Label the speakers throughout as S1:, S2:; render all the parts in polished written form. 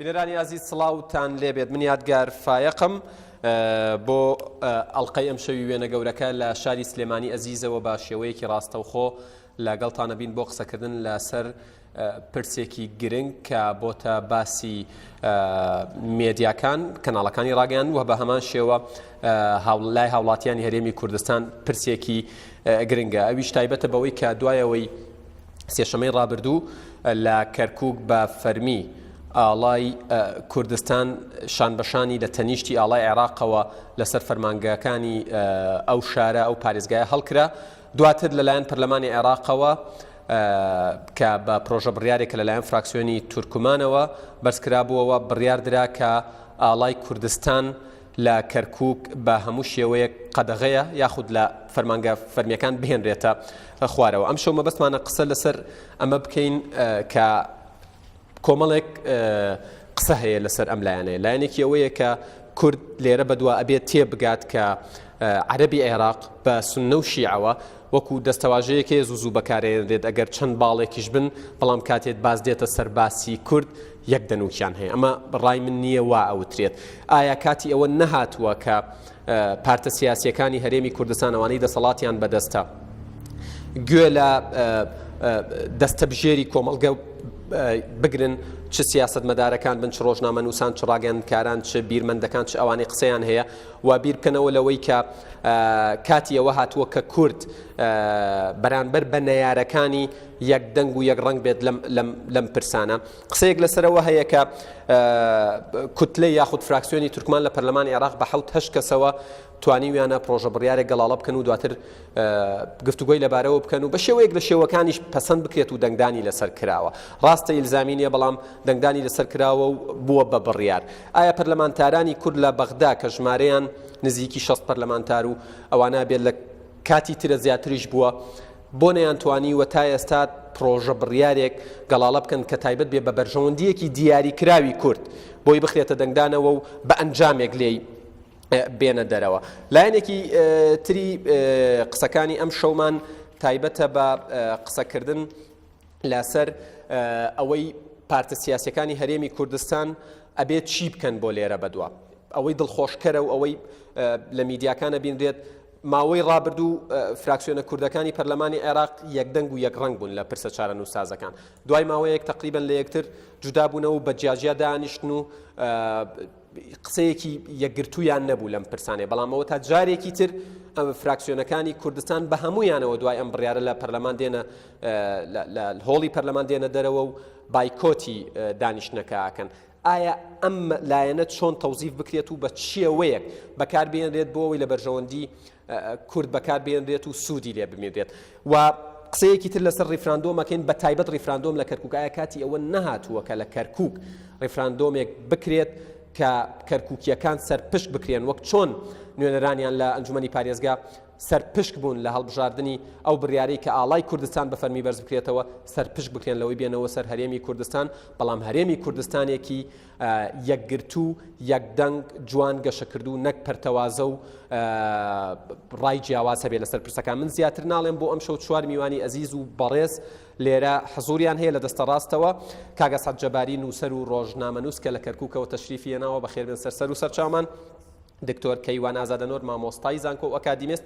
S1: بینەرانی عزیز سڵاوتان لێبێت من یادگار فایقم بۆ ئەڵقەی ئەم شەوی وێنە گەورەکە لە شاری سلێمانی ئەزیزەوە بە شێوەیەکی ڕاستەوخۆ لەگەڵتانە بین بۆ قسەکردن لەسەر پرسێکی گرنگ کە بۆتە باسی مێدیاکان کەناڵەکانی ڕاگەیان و بە هەمان شێوە لای هاوڵاتیانی هەرێمی کوردستان پرسێکی گرنگە ئەویش تایبەتە بەوەی کە دوایەوەی سێشەمەی ڕابردوو لە کەرکووک بە فەرمی ئاڵای کوردستان شانبەشانی لە تەنیشتی ئاڵای عێراقەوە لەسەر فەرمانگەکانی ئەو شارە ئەو پارێزگایە هەڵکرا دواتر لەلایەن پەرلەمانی عێراقەوە کە بە پرۆژە بڕیارێکە لەلایەن فراکسیۆنی تورکمانەوە بەرزکرابووەوە بڕیاردرا کە ئاڵای کوردستان لە کەرکووک بە هەموو شێوەیەک قەدەغەیە یاخود لە فەرمانگە فەرمیەکان بهێنرێتە خوارەوە ئەم شەو مەبەستمانە قسە لەسەر ئەمە بکەین کە کۆمەڵێک قسە هەیە لەسەر ئەم لایەنەیە لایەنێکی ئەوەیە کە کورد لێرە بەدووە ئەبێت تێبگات کە عەرەبی عێراق بە سوننە و شیعەوە وەکو دەستەواژەیەکێ زوو بەکارێنرێت ئەگەر چەند باڵێکیش بن بەڵام کاتێت باز دێتە سەرباسی کورد یەک دەنووکیان هەیە ئەمە ڕای من نییە وا ئەوترێت ئایا کاتی ئەوە نەهاتووە کە پارتە سیاسیەکانی هەرێمی کوردستان ئەوانەی دەسەڵاتیان بەدەستە گوێ لە دەستەبژێری کۆمەڵگە بگرن چ سیاست مەدارەکان بن چ ڕۆژنامە نووسان چ ڕاگەیاندکاران چ بیرمەندەکان چ ئەوانەی قسەیان هەیە و بیر بکەنەوە لەوەی کە کاتی ئەوە هاتووە کە کورد بەرامبەر بە نەیارەکانی یەک دەنگ و یەک ڕەنگ بێت لەم پرسانە قسەیەک لەسەرەوە هەیە کە کوتلەی یاخود فراکسیۆنی تورکمان لە پەرلەمانی عێراق بە 7 کەسەوە توانیویانە پرۆژە بڕیارێک گەڵاڵە بکەن و دواتر گفتوگۆی لەبارەوە بکەن و بە شێوەیەک لە شێوەکانیش پەسەند بکرێت و دەنگدانی لەسەر کراوە ڕاستە ئیلزامی نیە بەڵام دەنگدانی لەسەر کراوە و بووە بە بڕیار ئایا پەرلەمانتارانی کورد لە بەغدا کە ژمارەیان نزیکی 6 پەرلەمانتار و ئەوانە بێت لە کاتی ترە زیاتریش بووە بۆ نەیانتوانیوە تا ئێستا پرۆژە بڕیارێک گەڵاڵە بکەن کە تایبەت بێ بە بەرژەوەندیەکی دیاریکراوی کورد بۆی بخرێتە دەنگدانەوە و بە ئەنجامێک لێی بێنە دەرەوە لایەنێکی تری قسەکانی ئەم شەومان تایبەتە بە قسەکردن لەسەر ئەوەی پارتە سیاسیەکانی هەرێمی کوردستان ئەبێت چی بکەن بۆ لێرە بەدووە ئەوەی دڵخۆشکەرە و ئەوەی لە میدیاکانە بینرێت ماوەی ڕابردوو فراکسیۆنە کوردەکانی پەرلەمانی عێراق یەکدەنگ و یەک ڕەنگ بوون لە پرسە چارە نووسازەکان دوای ماوەیەک تقریبا لە یەکتر جودابوونەوە و بە جیاجیا دانیشتن و قسەیەکی یەکگرتوویان نەبوو لەم پرسانێ بەڵام ئەوە تا جارێکی تر فراکسیۆنەکانی کوردستان بە هەمویانەوە دوای ئەم بڕیارە لە پەرلەمان دێنە لە هۆڵی پەرلەمان دێنە دەرەوە و بایکۆتی دانیشتنەکەکەن ئایا ئەم لایەنە چۆن تەوزیف بکرێت و بە چیەوەیەک بەکاربێنرێت بۆ ئەوەی لە بەرژەوەندی کورد بەکاربێنرێت و سوودی لێ بمێنرێت و قسەیەکی تر لەسەر ڕیفراندۆمەکەین بە تایبەت ڕیفراندۆم لە کەرکووک ئایا کاتی ئەوە نەهاتووە کە لە کەرکووک ڕیفراندۆمێک بکرێت کە کەرکووکیەکان سەرپشک بکرێن وەک چۆن نوێنەرانیان لە ئەنجومەنی پارێزگا سەرپشک بوون لە هەڵبژاردننی ئەو بڕیارەی کە ئاڵای کوردستان بە فەرمی بەرز بکرێتەوە سەرپشک بکرێن لەوەی بێنەوە سەر هەرێمی کوردستان بەڵام هەرێمی کوردستانێکی یەکگرتو یەکدەنگ جوان گەشەکردو نەک پەرتەوازە و ڕای جیاواز هەبێت لەسەر پرسەکان من زیاتر ناڵێم بۆ ئەم شەو چوار میوانی ئەزیز و بەڕێز لێرە حزوریان هەیە لە دەستە ڕاستەوە کاگە سەد جەباری نووسەر و ڕۆژنامەنووس کە لە کەرکووکەوە تەشریفی هێناوە بەخێر بن سەر و سەرچاومان دکتۆر کەیوان ئازادەنۆر مامۆستای زانکۆ و ئەکادیمیست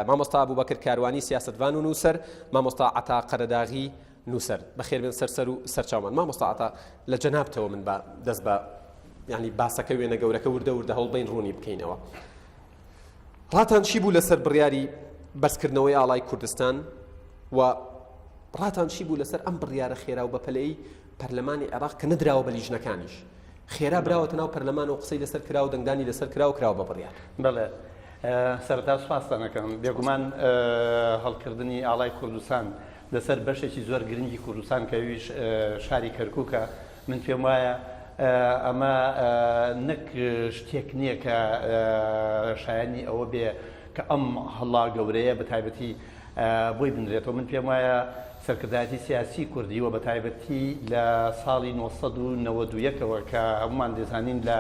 S1: مامۆستا ئەبوبەکر کاروانی سیاسەتوان و نووسەر مامۆستا عەتا قەرەداغی نووسەر بەخێر بن سەر و سەرچاومان مامۆستا عەتا لە جەنابتەوە من دەست بە ینی باسەکە وێنە گەورەکە وردە هەڵبەین ڕوونی بکەینەوە ڕاتان چی بوو لەسەر بڕیاری بەرزکردنەوەی ئاڵای کوردستان و ڕاتان چی بوو لەسەر ئەم بڕیارە خێرا و بەپەلەی پەرلەمانی عێراق کە نەدراوە بە لیژنەکانیش خێرا براوەتە ناو پەرلەمان و قسەی لەسەر کرا و دەنگدانی لەسەر کرا و کراوە بە بڕیار
S2: بەڵێ سەرەتا سوپاسانەکەم بێگومان هەڵکردنی ئاڵای کوردستان لەسەر بەشێکی زۆر گرنگی کوردستان کە ویش شاری کەرکووکە من پێم وایە ئەمە نەک شتێک نییە کە شایانی ئەوە بێ کە ئەم هەڵا گەورەیە بە تایبەتی بۆی بنرێتەوە من پێم وایە سەرکردایەتی سیاسی کوردیوە بە تایبەتی لە ساڵی 1991ەوە کە هەمومان دەزانین لە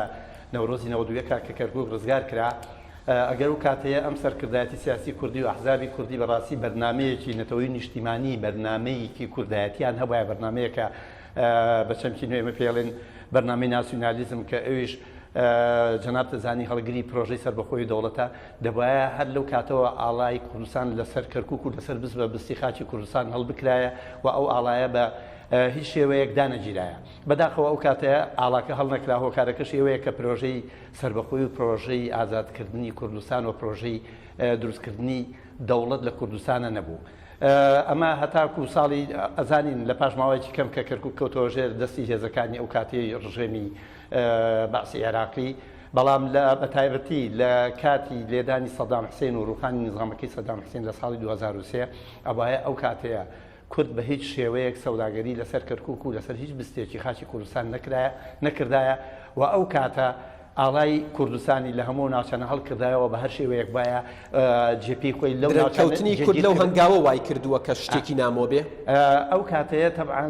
S2: نەورۆزی 91 کە کەرکووک ڕزگار کرا ئەگەر و کاتەیە ئەم سەرکردایەتی سیاسی کوردی و ئەحزابی کوردی بەڕاستی بەرنامەیەکی نەتەوەی نیشتیمانی بەرنامەیەکی کوردایەتیان هەبایە بەرنامەیەکە بە چەمکی نوێمە پێڵێن بەرنامەی ناسیۆنالیزم کە ئەویش جەناب دەزانی هەڵگری پرۆژەی سەربەخۆی دەوڵەتە دەبایە هەر لەو کاتەوە ئاڵای کوردستان لەسەر کەرکووک و لەسەر بز بە بستی خاچی کوردستان هەڵبکرایە و ئەو ئاڵایە بە هیچ شێوەیەک دانەگیرایە بەداخەوە ئەو کاتەیە ئاڵاکە هەڵ نەکرا هۆکارەکە شێوەیە کە پرۆژەی سەربەخۆی و پرۆژەی ئازادکردنی کوردستان و پرۆژەی دروستکردنی دەوڵەت لە کوردستانە نەبوو. ئەمە هەتاکو ساڵی ئەزانین لە پاش ماوەیەکی کەم کە کەرکووک کەوتەوە ژێر دەستی هێزەکانی ئەو کاتی ڕژێمی باسی عێراقی بەڵام لە بەتایبەتی لە کاتی لێدانی سەدام حسێن و ڕوخانی نظامەکەی سەدام حسێن لە ساڵی 2023 ئەوایە ئەو کاتەیە کورد بە هیچ شێوەیەک سەوداگەری لەسەر کەرکووک و لەسەر هیچ بستێکی خاچی کوردستان نەکردایە و ئەو کاتە ئاڵای کوردستانی لە هەموو ناوچانە هەڵکردایەوە بە هەر شێوەیەک باە جێپی خۆی لەو
S1: کەوتنی کورد لەو هەنگاوە وای کردووە کە شتێکی نامۆ بێ
S2: ئەو کاتەیە تەبعاً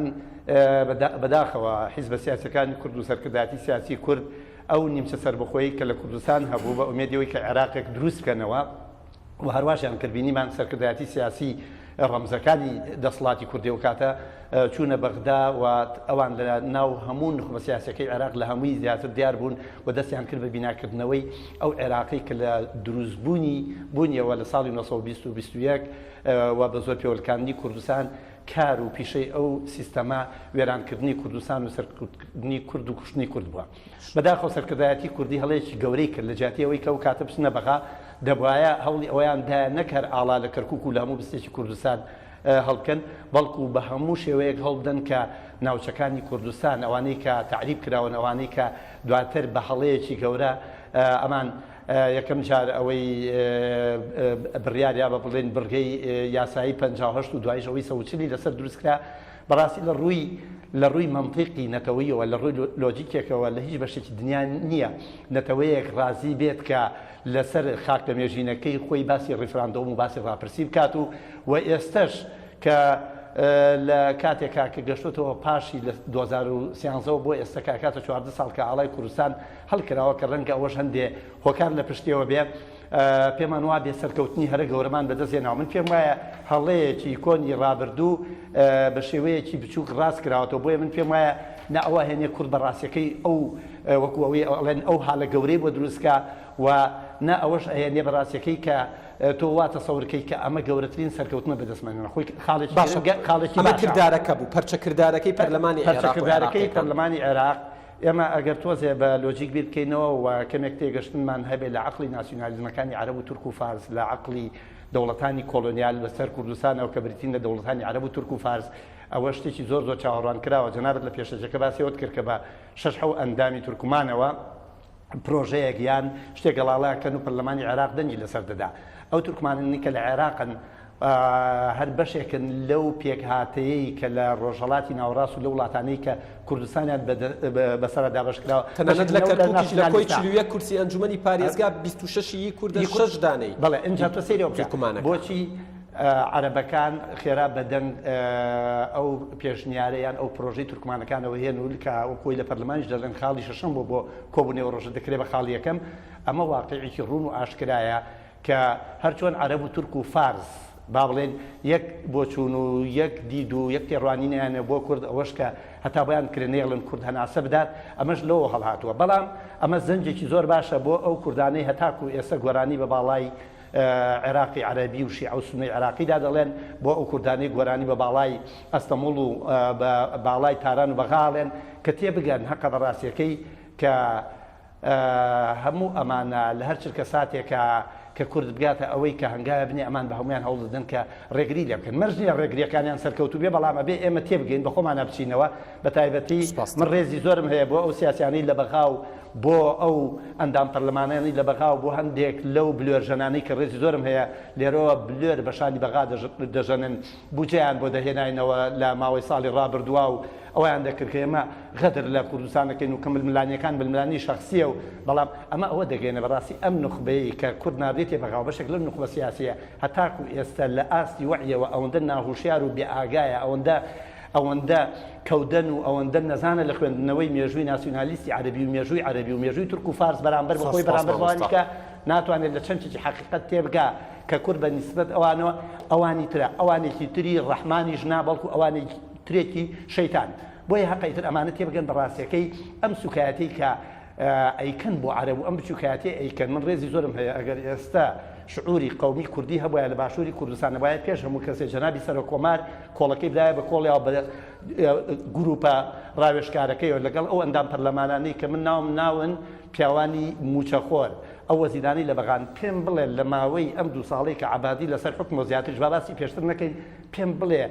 S2: بەداخەوە حیزبە سیاسەکانی کورد و سەرکرداتی سیاسی کورد ئەو نیمچە سەربەخۆیی کە لە کوردستان هەبوو بە ئومێدیەوەی کە عێراقێک دروست بکەنەوە و هەرواشیان کردبینیمان سەرکردایەتی سیاسی ڕەمزەکانی دەسڵاتی کوردی و کاتە چوونە بەغدا و ئەوان لە ناو هەموو نخبە سیاسەکەی عێراق لە هەمووی زیاتر دیار بوون و دەستیان کرد بە بیناکردنەوەی ئەو عێراقی کە لە دروستبوونیەوە لە ساڵی 1920 و بە زۆر پێوەلکانی کوردستان کار و پیشەی ئەو سیستەما وێرانکردنی کوردستان و سەرکردنی کورد و کوشتنی کورد بووە. بەداخەوە سەرکردایەتی کوردی هەڵەیەکی گەورەی کرد لە جیاتیەوەی کە ئەو کاتە بچنە بەغا دەبایە هەوڵی ئەویان دا نەکەر ئاڵا لە کەرکووک و لە هەموو بستێکی کوردستان هەڵکەن بەڵکو بە هەموو شێوەیەک هەڵدەن کە ناوچەکانی کوردستان ئەوانەی کە تعریب کراون ئەوانەی کە دواتر بە هەڵەیەکی گەورە ئەمان یەکەم جار ئەوەی بڕیاریا بە بڵێن بڕگەی یاسایی 58 و دوایشەوەی سەوچلی لەسەر دروستکرا بەڕاستی لە ڕووی منطقی نەتەوەیەوە لە ڕووی لۆجیکێکەوە لە هیچ بەشێکی دنیا نییە نەتەوەیەک ڕازی بێت کە لەسەر خاک لە مێژینەکەی خۆی باسی ڕیفراندۆم و باسی ڕاپرسی بکات و ئێستش کە لە کاتێکا کە گەشتۆتەوە پاشی لە 2013 بۆ ئێستا کاتە 14 ساڵ کە ئاڵای کوردستان هەڵکراوە کە ڕەنگە ئەوەش هەندێ هۆکار لە پشتیەوە بێ پێمان وا بێ سەرکەوتنی هەرە گەورەمان بەدەستێناوە من پێم وایە هەڵەیەکی کۆنی ڕابردوو بە شێوەیەکی بچووک ڕاست کراوەتەوە بۆیە من پێم وایە نا ئەوە هێنێ کورد بەڕاستیەکەی ئەو وەکو ئەوەی ئەڵێن ئەو حالە گەورەی بۆ دروستکە و نا ئەوەش هێنێ بەڕاستیەکەی کە تۆ وا تەسەورکەی کە ئەمە گەورەترین سەرکەوتنە بەدەستمانێنە خۆی خاڵێکی
S1: ئەمە کردارەکە بوو پەرچەکردارەکەی پەرلەمانی
S2: پەرچەکردارەکەی پەرلەمانی عێراق ئێمە ئەگەر تۆزێ بە لۆجیک بیر بکەینەوە و کەمێک تێگەشتنمان هەبێت لە عقلی ناسیۆنالیزمەکانی عەرەب و تورک و فارس لە عقلی دەوڵەتانی کۆلۆنیال بەسەر کوردستانەوە کە بریتین لە دەوڵەتانی عەرەب و تورک و فارس ئەوە شتێکی زۆر چاوەڕوان کراوە جەنابەت لە پێشەجەکە باسیەوەت کرد کە بە 6 ئەندامی تورکمانەوە پرۆژەیەک یان شتێک گەڵاڵەکەن و پەرلەمانی عێراق دەنگی لەسەر دەدا ئەو تورکمانانی کە لە عێراقن هەر بەشێکن لەو پێکهاتەیەی کە لە ڕۆژهەڵاتی ناوەڕاست و لە وڵاتانەی کە کوردستانیان بەسەرە دابەشکراوە
S1: تەنانەت لە کەرکووکیش لە کۆی 41 کورسی ئەنجومەنی پارێزگا 26 کوردە 6 دانەی
S2: بەڵێ ئەنجا تۆ سەیرەوە بکە بۆچی عەرەبەکان خێرا بەدەنگ ئەو پێشنیارەیان ئەو پرۆژەی تورکمانەکانەوە هێن و کە کۆی لە پەرلەمانیش دەڵێن خاڵی شەشەم بۆ کۆبوونەوە ڕۆژە دەکرێت بە خاڵی یەکەم ئەمە واقعێکی ڕوون و ئاشکرایە کە هەرچۆن عەرەب و تورک و فارس با بڵێن یەک بۆچوون و یەک دید و یەک تێڕوانینیانە بۆ کورد ئەوەش کە هەتا بۆیان کرێنێڵن کورد هەناسە بدات ئەمەش لەوە هەڵهاتووە بەڵام ئەمە زەنجێکی زۆر باشە بۆ ئەو کوردانەی هەتاکو ئێستا گۆرانی بە باڵای عێراقی عەرەبی و شیعە و سوننی عێراقیدا دەڵێن بۆ ئەو کوردانەی گۆرانی بە باڵای ئەستەموڵ و باڵای تاران و بەغاڵێن کە تێبگەن حەقە بەڕاستیەکەی کە هەموو ئەمانە لە هەر چرکە ساتێکە کە کورد بگاتە ئەوەی کە هەنگاوە بنێ ئەمان بە هەمویان هەوڵ دەدەن کە ڕێگری لێ بکەن مەرجنیە ڕێگریەکانیان سەرکەوتو بێ بەڵام ئەبێ ئێمە تێبگەین بە خۆمانە بچینەوە بە تایبەتی من ڕێزی زۆرم هەیە بۆ ئەو سیاسیانەی لە بەغاو بۆ ئەو ئەندام پەرلەمانیانی لە بەغاو بۆ هەندێک لەو بلوێرژەنانەی کە ڕێزی زۆرم هەیە لێرەوە بلوێر بەشانی بەغا دەژەنن بودجەیان بۆ دەهێناینەوە لە ماوەی ساڵی ڕابردووە و ئەویان دەکرد کە ئێمە غەدر لە کوردستانەکەین و کە ململانیەکان ململانی شخصیە و بەڵام ئەمە ئەوە دەگەێنە بەڕاستی ئەم نخبەی کە کورد نابێتێ بەغاو بەشێک لەم نخبە سیاسیە هەتاکو ئێستا لە ئاستی وعیەوە ئەوەندە ناهوشیار و بێئاگایە ئەوەندە کەودەن و ئەوەندە نەزانە لە خوێندنەوەی مێژووی ناسیۆنالیستی عەرەبی و مێژووی عەرەبی و مێژووی تورک و فارس بەرامبەر بەخۆی بەرامبەرەوانیکە ناتوانێت لە چەندێکی حەقیقەت تێبگا کە کورد بە نیسبەت ئەوانەوە ئەوانی ترە ئەوانێکی تری ڕەحمانی ژنا بەڵکو ئەوانێکی ترێکی شەیتان بۆیە حەقیتر ئەمانە تێبگەن بە ڕاستیەکەی ئەم سوکایەتی کە ئەیکەن بۆ عەرەب و ئەم بچووکاتی ئەیکەن من ڕێزی زۆرم هەیە ئەگەر ئێستا شعوری قومی کوردی هەبووە لە باشووری کوردستان نەبایە پێش هەموو کەسێک جەنابی سەرۆکۆمار کۆڵەکەی بدایە بە کۆڵیاوە بە گروپە ڕاوێژکارەکەی لەگەڵ ئەو ئەندام پەرلەمانانەی کە من ناون پیاوانی موچەخۆر ئەو وەزیرانی لە بەغان پێم بڵێ لە ماوەی ئەم 2 ساڵەی کە عەبادی لەسەر حکم و زیاتر باسی پێشتر نەکەین پێم بڵێ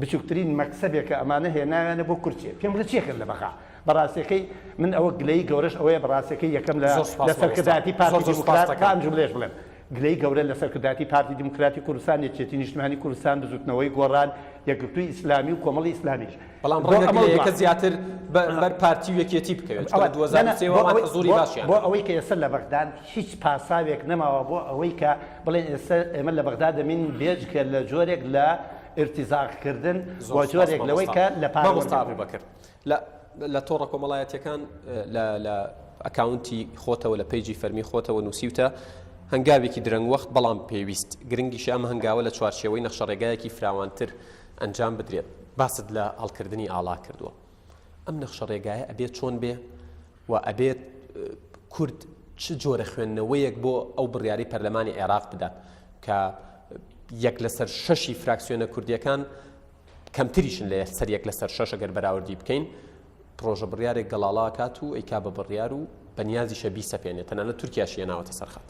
S2: بچووکترین مەکسەبێک کە ئەمانە هێنایانە بۆ کورچێ پێم بڵێ چێکرد لە بەغا بەڕاستیەکەی من ئەوە گلەی گەورەش ئەوەیە بەڕاستیەکەی یەکەم لە سەرکردایەتی پارتی دیموکرات کام جملەش بڵێم گلەی گەورە لە سەرکردایەتی پارتی دیموکراتی کوردستان یەکێتی نیشتیمانی کوردستان بزوتنەوەی گۆڕان یەکگرتووی ئیسلامی و کۆمەڵی ئیسلامیش
S1: بەڵام ڕێگەکە زیاتر بەر پارتی و یەکێتی بکەوێت لە 2023 زۆری باشیان
S2: بۆ ئەوەی کە ئێستا لە بەغداد هیچ پاساوێک نەماوە بۆ ئەوەی کە بڵێن ئێستا ئێمە لە بەغداد دەمین بێجکە لە جۆرێک لە ارتزاقکردن بۆ جۆرێک لەوەی کە لە
S1: پارلەمان بکرد لە تۆڕە کۆمەڵایەتیەکان لە ئەکاونتی خۆتەوە لە پیجی فەرمی خۆتەوە نووسیوتە هەنگاوێکی درەنگ وەخت بەڵام پێویست گرنگیش ئەم هەنگاوە لە چوارچێوەی نەخشەڕێگایەکی فراوانتر ئەنجام بدرێت باست لە هەڵکردنی ئاڵا کردووە ئەم نەخشەڕێگایە ئەبێت چۆن بێ و ئەبێت کورد چ جۆرە خوێندنەوەیەک بۆ ئەو بڕیاری پەرلەمانی عێراق بدات کە یەک لەسەر 6 فراکسیۆنە کوردیەکان کەمتریشن لە سەر یەک لەسەر 6 ئەگەر بەراوردی بکەین پرۆژە بڕیارێک گەڵاڵا کات و ئەیکا بە بڕیار و بەنیازی شەبی سەپێنێت تەنانەت تورکیاشیە ناوەتە سەرخەت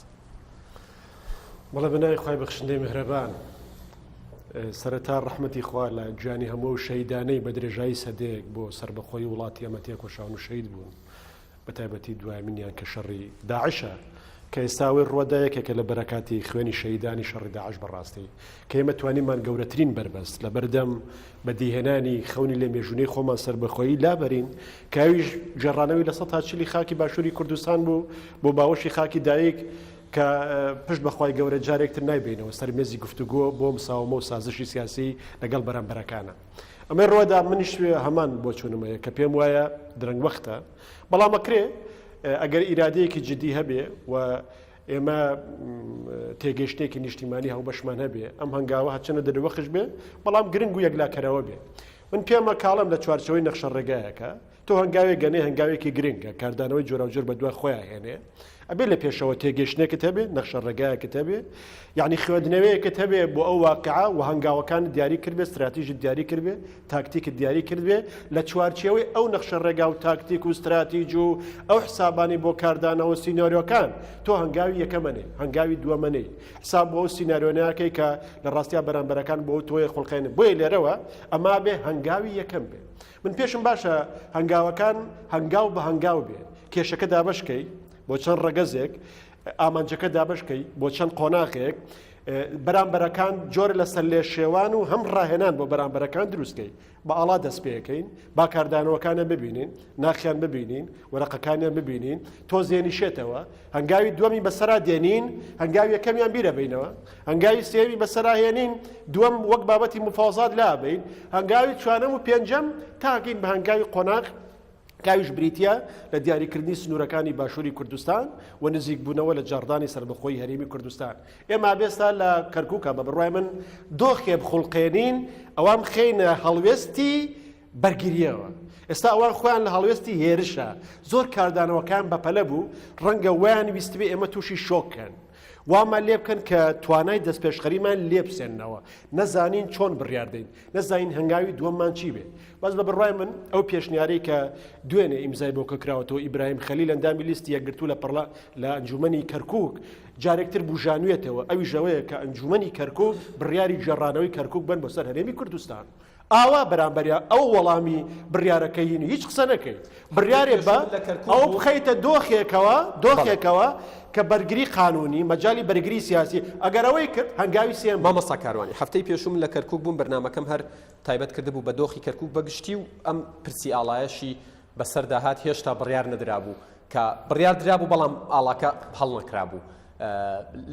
S3: بەڵێ بەنای خوای بەخشندەی میهرەبان سەرەتا ڕەحمەتی خوا لە گیانی هەموو شەیدانەی بە درێژایی سەدەیەک بۆ سربەخۆی وڵاتی ئەمە تێکۆشان و شەید بوون بە تایبەتی دوایمینیان کە شەڕی داعشە کە ئێستاوەی ڕوادایەکێکە لە بەرەکاتی خوێنی شەیدانی شەڕی داعش بەڕاستی کە ئێمە توانیمان گەورەترین بربەست لە بەردەم بەدیهێنانی خەونی لە مێژوونەی خۆمان سربەخۆیی لابەرین کاویش جێڕانەوەی لە 140 خاکی باشووری کوردستان بوو بۆ باوەشی خاکی دایک کە پشت بەخوای گەورە جارێکتر نایبینەوە سەرمێزی گفتوگۆ بۆ مساومە و سازشی سیاسی لەگەڵ بەرامبەرەکانە ئەمە ڕۆدا منیش هەمان بۆ چوونمەیە کە پێم وایە درەنگ وەختە بەڵام ئەکرێ ئەگەر ئیرادەیەکی جدی هەبێ و ئێمە تێگەشتێکی نیشتیمانی هەو بەشمان هەبێ ئەم هەنگاوە هەچەنە دەروەخش بێ بەڵام گرنگ و یەکلاکەرەوە بێ من پێمە کاڵم لە چوارچەوەی نەخشەڕێگایەکە تۆ هەنگاوێک گەنێ هەنگاوێکی گرنگە کاردانەوەی جۆراوجۆر بە دوای خۆیان هێنێ ئەبێ لە پێشەوە تێگەشتێکت هەبێ نەخشەڕێگایەکت هەبێ یعنی خوێندنەوەیەکت هەبێ بۆ ئەو واقعە و هەنگاوەکان دیاری کردبێ استراتیژی دیاری کردبێ تاکتیکت دیاری کردبێ لە چوارچێوەی ئەو نەخشەڕێگا و تاکتیک و استراتیژ و ئەو حسابانی بۆ کاردانەوە سینۆریۆکان تۆ هەنگاوی یەکەمەنێ هەنگاوی دووەمەنەی حساب بۆ ئەو سیناریۆنەکەی کە لە ڕاستیا بەرامبەرەکان بۆ تۆی خۆڵقێنن بۆیە لێرەوە ئەما بێ هەنگاوی یەکەم بێ من پێشم باشە هەنگاوەکان هەنگاو بە هەنگاو بێ کێشەکە دابەشکەی بۆ چەند ڕەگەزێک ئامانجەکە دابشکەی بۆ چەند قۆناغێک بەرامبەرەکان جۆر لەسەر لێ شێوان و هەم ڕاهێنان بۆ بەرامبەرەکان دروستکەین بە ئاڵا دەست پێەکەین با کاردانەوەکانە ببینین ناخیان ببینین وەرەقەکانیان ببینین تۆ زێنیشێتەوە هەنگاوی دووەمی بەسەرا دێنین هەنگاوی یەکەمیان بیرە بینەوە هەنگاوی سێوی بەسەرا هێنین دووەم وەک بابەتی مفاوزات لابین هەنگاوی چوارەم و پێنجەم تاگین بە هەنگاوی قۆناغ کاویش بریتە لە دیاریکردنی سنوورەکانی باشووری کوردستان و نزیک بوونەوە لە جاردانی سربەخۆی هەرێمی کوردستان ئێمە بێستا لە کەرکووکە بە بڕای من دۆخێ بخوڵقێنین ئەوان خێنە هەڵوێستی بەرگریەوە ئێستا ئەوان خۆیان لە هەڵوێستی هێرشە زۆر کاردانەوەکان بەپەلە بوو ڕەنگە ویان ویستبێ ئێمە تووشی شۆکەن وامان لێ بکەن کە توانای دەستپێشخەریمان لێ بسێننەوە نەزانین چۆن بڕیاردەین نەزانین هەنگاوی دووەممان چی بێ باز بە بڕای من ئەو پێشنیارەی کە دوێنێ ئیمزای بۆ کراوەتەوە ئیبراهیم خەلیل ئەندامی لیستی یەکگرتوو لە ئەنجومەنی کەرکووک جارێکتر بژانوێتەوە ئەویش ئەوەیە کە ئەنجومەنی کەرکووک بڕیاری جێڕانەوەی کەرکووک بن بۆ سەر هەرێمی کوردستان ئاوا بەرامبەریا ئەو وەڵامی بڕیارەکەیین هیچ قسە نەکەیت بڕیارێ بە ئەو بخەیتە دۆخێکەوە کە بەرگری قانونی مەجای بەرگری سیاسی ئەگەرەوەی کرد هەنگاوی سێم
S1: مامەستا کاروانی هەفتەی پێشوم لە کەرکووک بووم بەرنامەکەم هەر تایبەت کرده بوو بە دۆخی کەرکووک بەگشتی و ئەم پرسی ئاڵایەشی بەسەرداهات هێشتا بڕیار نەدرابوو کە بڕیار درابوو بەڵام ئاڵاکە هەڵ نەکرابوو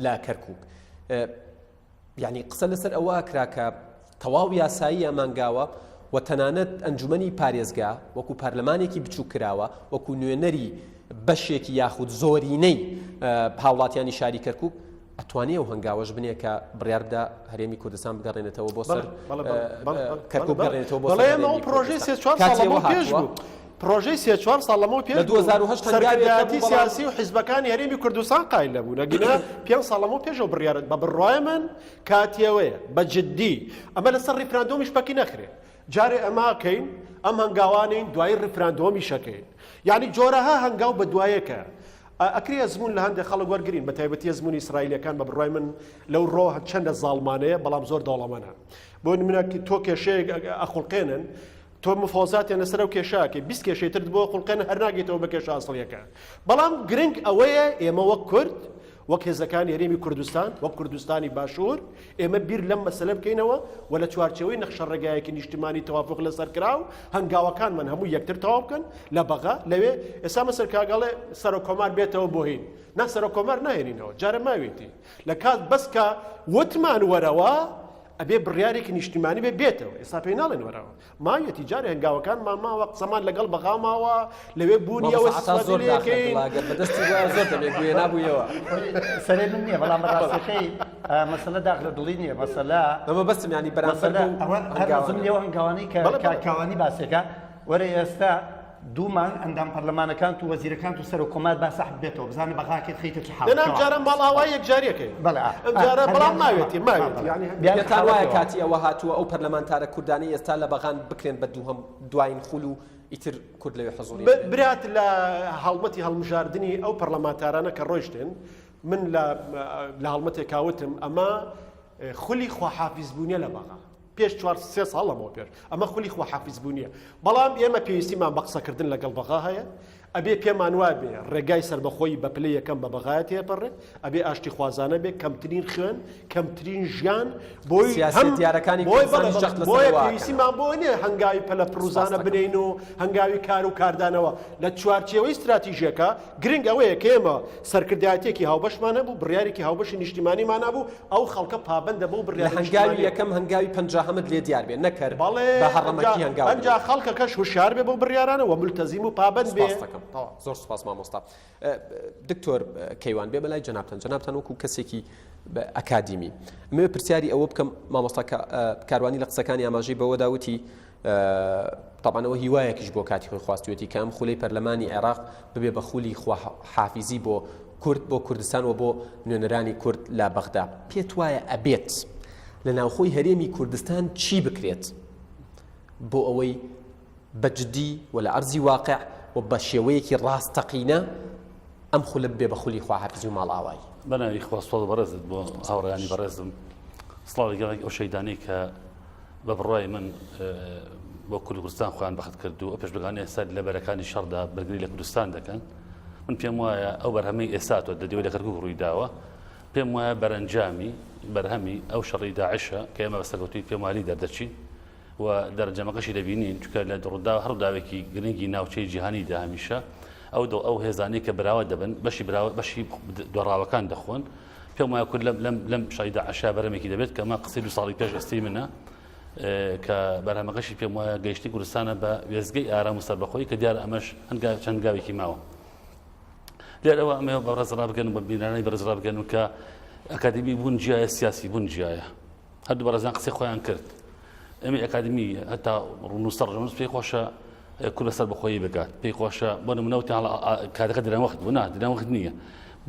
S1: لە کەرکووک یعنی قسە لەسەر ئەوە کرا کە تەواو یاسایی ئەمانگاوە و تەنانەت ئەنجومەنی پارێزگا وەکو پارلەمانێکی بچوو کراوە وەکو نوێنەری بەشێکی یاخود زۆرینەی هاوڵاتیانی شاری کەرکووک ئەتوانێ و هەنگاوەش بنێ کە بڕیاردا هەرێمی کوردستان بگەڕێنێتەوە بۆ سەر کەرکووک بگەڕێنێتەوە بۆ
S3: بەڵێمەوە پرۆژەی 3-4 ساڵەوە پێش بوو پرۆژەی 3-4 ساڵەوە پێش
S1: 2008
S3: سەرکردایەتی سیاسی و حیزبەکانی هەرێمی کوردستان قایل نەبوو نەگینا 5 ساڵەمە پێشەوە بڕیارەت بە بڕوای من کاتیەوەیە بە جددی ئەمە لەسەر ڕیفراندۆمیش پەکی نەخرێ جارێ ئەماکەین ئەم هەنگاوانین دوای ڕیفراندۆمی شەکەین یعنی جۆرەها هەنگاو بە دوایەکە ئەکری ئەزمون لە هەندێک خەڵک وەرگرین بە تایبەتی ئەزمموی ئیسرائیلەکان بە بڕای من لەو ڕۆ چەندە زاڵمانەیە بەڵام زۆر دەوڵەمەنە بۆ نمونە تۆ کێشەیەک ئەخڵقێنن تۆ مفۆزاتیان لەسەر و کێشاکە 20 کێشەیتر بۆ خڵقێن هەر ناگێتەوە بە کێشە ئاسڵیەکە بەڵام گرنگ ئەوەیە ئێمە وەک کورد وەک هێزەکانی هەرێمی کوردستان وەک کوردستانی باشوور ئێمە بیر لەم مەسەلە بکەینەوە و لە چوارچەوەی نەخشە ڕێگایەکی نیشتیمانی تەوافق لەسەر کراو هەنگاوەکانمان هەموو یەکتر تەواو بکەن لە بەغا لەوێ ئێستا مەسەر کاگەڵێ سەر و کۆمار بێتەوە بۆ هین نا سەر و کۆمار ناهێنینەوە جارە ماوێتی لە کات بەس کە وتمان وەرەوە ئەبێ بڕیارێکی نیشتیمانی بێتەوە ئێستا پێی ناڵێن وەرەوە مایەتی جارێ هەنگاوەکان ماماوە قسەمان لەگەڵ بەغاماوە لەوێ بوونیەوە
S1: بەدەستی زۆر دەبێ نابوویەوە
S2: سەرێ من نییە بەڵام بەڕاستەکەی مەسەلە داخ لە دڵی نییە مەسەلە
S1: ئەمە بەستم ینی بەرامبەر
S2: هەرزم لێەوە هەنگاوانەی کە کاوانی باسێکە وەرە ئێستا دوومان ئەندام پەرلەمانەکان و وەزیرەکان و سەر و کۆمار باسەح بێتەوە بزانە بەغاکێت خەیتە حاڵ
S3: لەنام جارە ماڵاوای یەکجاریەکەی جارە بەڵام ماوێتی
S1: ماوێتی وایە کاتی ئەوە هاتووە ئەو پەرلەمانتارە کوردانی ئێستا لە بەغان بکرێن بە دووهەم دوایین خول و ئیتر کورد لەوێ حەزوری
S3: برات لە هەڵمەتی هەڵمژاردننی ئەو پەرلەمانتارانە کە ڕۆیشتن من لە هەڵمەتێک کاوتم ئەمە خولی خواحافیز بوونیە لە بەغا پێش 4 ساڵەمەوە پێش ئەمە خولی خواحافیز بوونیە بەڵام ئێمە پێویستیمان بە قسەکردن لەگەڵ بەغا هەیە ئەبێ پێمان وابێ ڕێگای سەربەخۆی بە پلەی یەکەم بە بەغایەت تێپەڕێ ئەبێ ئاشتی خوازانە بێ کەمترین خوێن کەمترین ژیان بۆی
S1: دیارەکانی
S3: بۆیە پێویستیمان بۆ نیە هەنگاوی پەلە پروزانە بنین و هەنگاوی کار و کاردانەوە لە چوارچێوەی استراتیژیەکە گرنگ ئەوەیە کە ئێمە سەرکردایەتێکی هاوبەشمانە بوو بڕیارێکی هاوبەشی نیشتیمانیمانە بوو ئەو خەڵکە پابەندە بۆ بڕیار
S1: هەنگاوی یەکەم هەنگاوی پەنجاهەمت لێ دیار بێ نەکرد بە هەڕەمەکی هەنگاوی
S3: ئەنجا خەڵکەکەش هوشیار بێ بۆ بڕیارانە و ملتەزیم و پابەند بێ
S1: زۆر سپاس مامۆستا دکتۆر کەیوان بێ بەلای جەنابتان وەکو کەسێکی ئەکادیمی ئەمێ پرسیاری ئەوە بکەم مامۆستا کاروانی لە قسەکانی ئاماژەی بەوە داوتی طبعاەوە هیوایەکیش بۆ کاتی خۆی خواستوێتی کە ئەم خولەی پەرلەمانی عێراق ببێ بە خولی حافیزی بۆ کورد بۆ کوردستان و بۆ نوێنەرانی کورد لە بەغدا پێت وایە ئەبێت لە ناوخۆی هەرێمی کوردستان چی بکرێت بۆ ئەوەی بەجددی و لە ئەرزی واقع و بە شێوەیەکی ڕاستەقینە ئەم خولە بێ بە خولی خواحافیزی و ماڵئاوایی
S4: بەناوی خواستۆ بەڕێزت بۆ هاوڕێیانی بەڕێزم سڵاوی گەڵێک ئەو شەیدانەی کە بە بڕای من بۆ کوردستان خۆیان بەخت کرد و پێش بگانە ئێستا لە بەرەکانی شەڕدا بەرگری لە کوردستان دەکەن من پێم وایە ئەو بەرهەمەی ئێستاتۆ دەدەوێت لە کەرکووک ڕووی داوە پێم وایە بەرەنجامی بەرهەمی ئەو شەڕی داعشە کە ئێمە بەسەرکەوتوی پێم وای دەردەچین و دەرەنجامەکەشی دەبینین چونکە لە ڕوودا هەڕووداوێکی گرنگی ناوچەی جیهانیدا هەمیشە ئەو هێزانەی کە براوە دەبن بەشی دۆڕاوەکان دەخۆن پێم وایە کورد لەم شەڕی داعشا بەرهەمێکی دەبێت کە ئەمە قسەی 2 ساڵی پێش ئەستی منە کە بەرهەمەکەشی پێم وایە گەیشتی کوردستانە بە وێزگەی ئارام و سەربەخۆیی کە دیارە ئەمەش چەند گاوێکی ماوە لێرەوە ئەمە بە ڕێزڕا بگەن بە بینانەی بەرزڕا بگەن و کە ئەکادمی بوون جیایە سیاسی بوون جیایە هەردوو بەڕێزان قسەی خۆیان کرد ئەمە ئەکادمی هەتا ڕوونووسەر ڕۆنوس پێی خۆشە کورد لەسەر بەخۆیی بگات پێی خۆشە بۆ نمونەوتی کاتەکە درەنوەخت بوو درەنوەخت نییە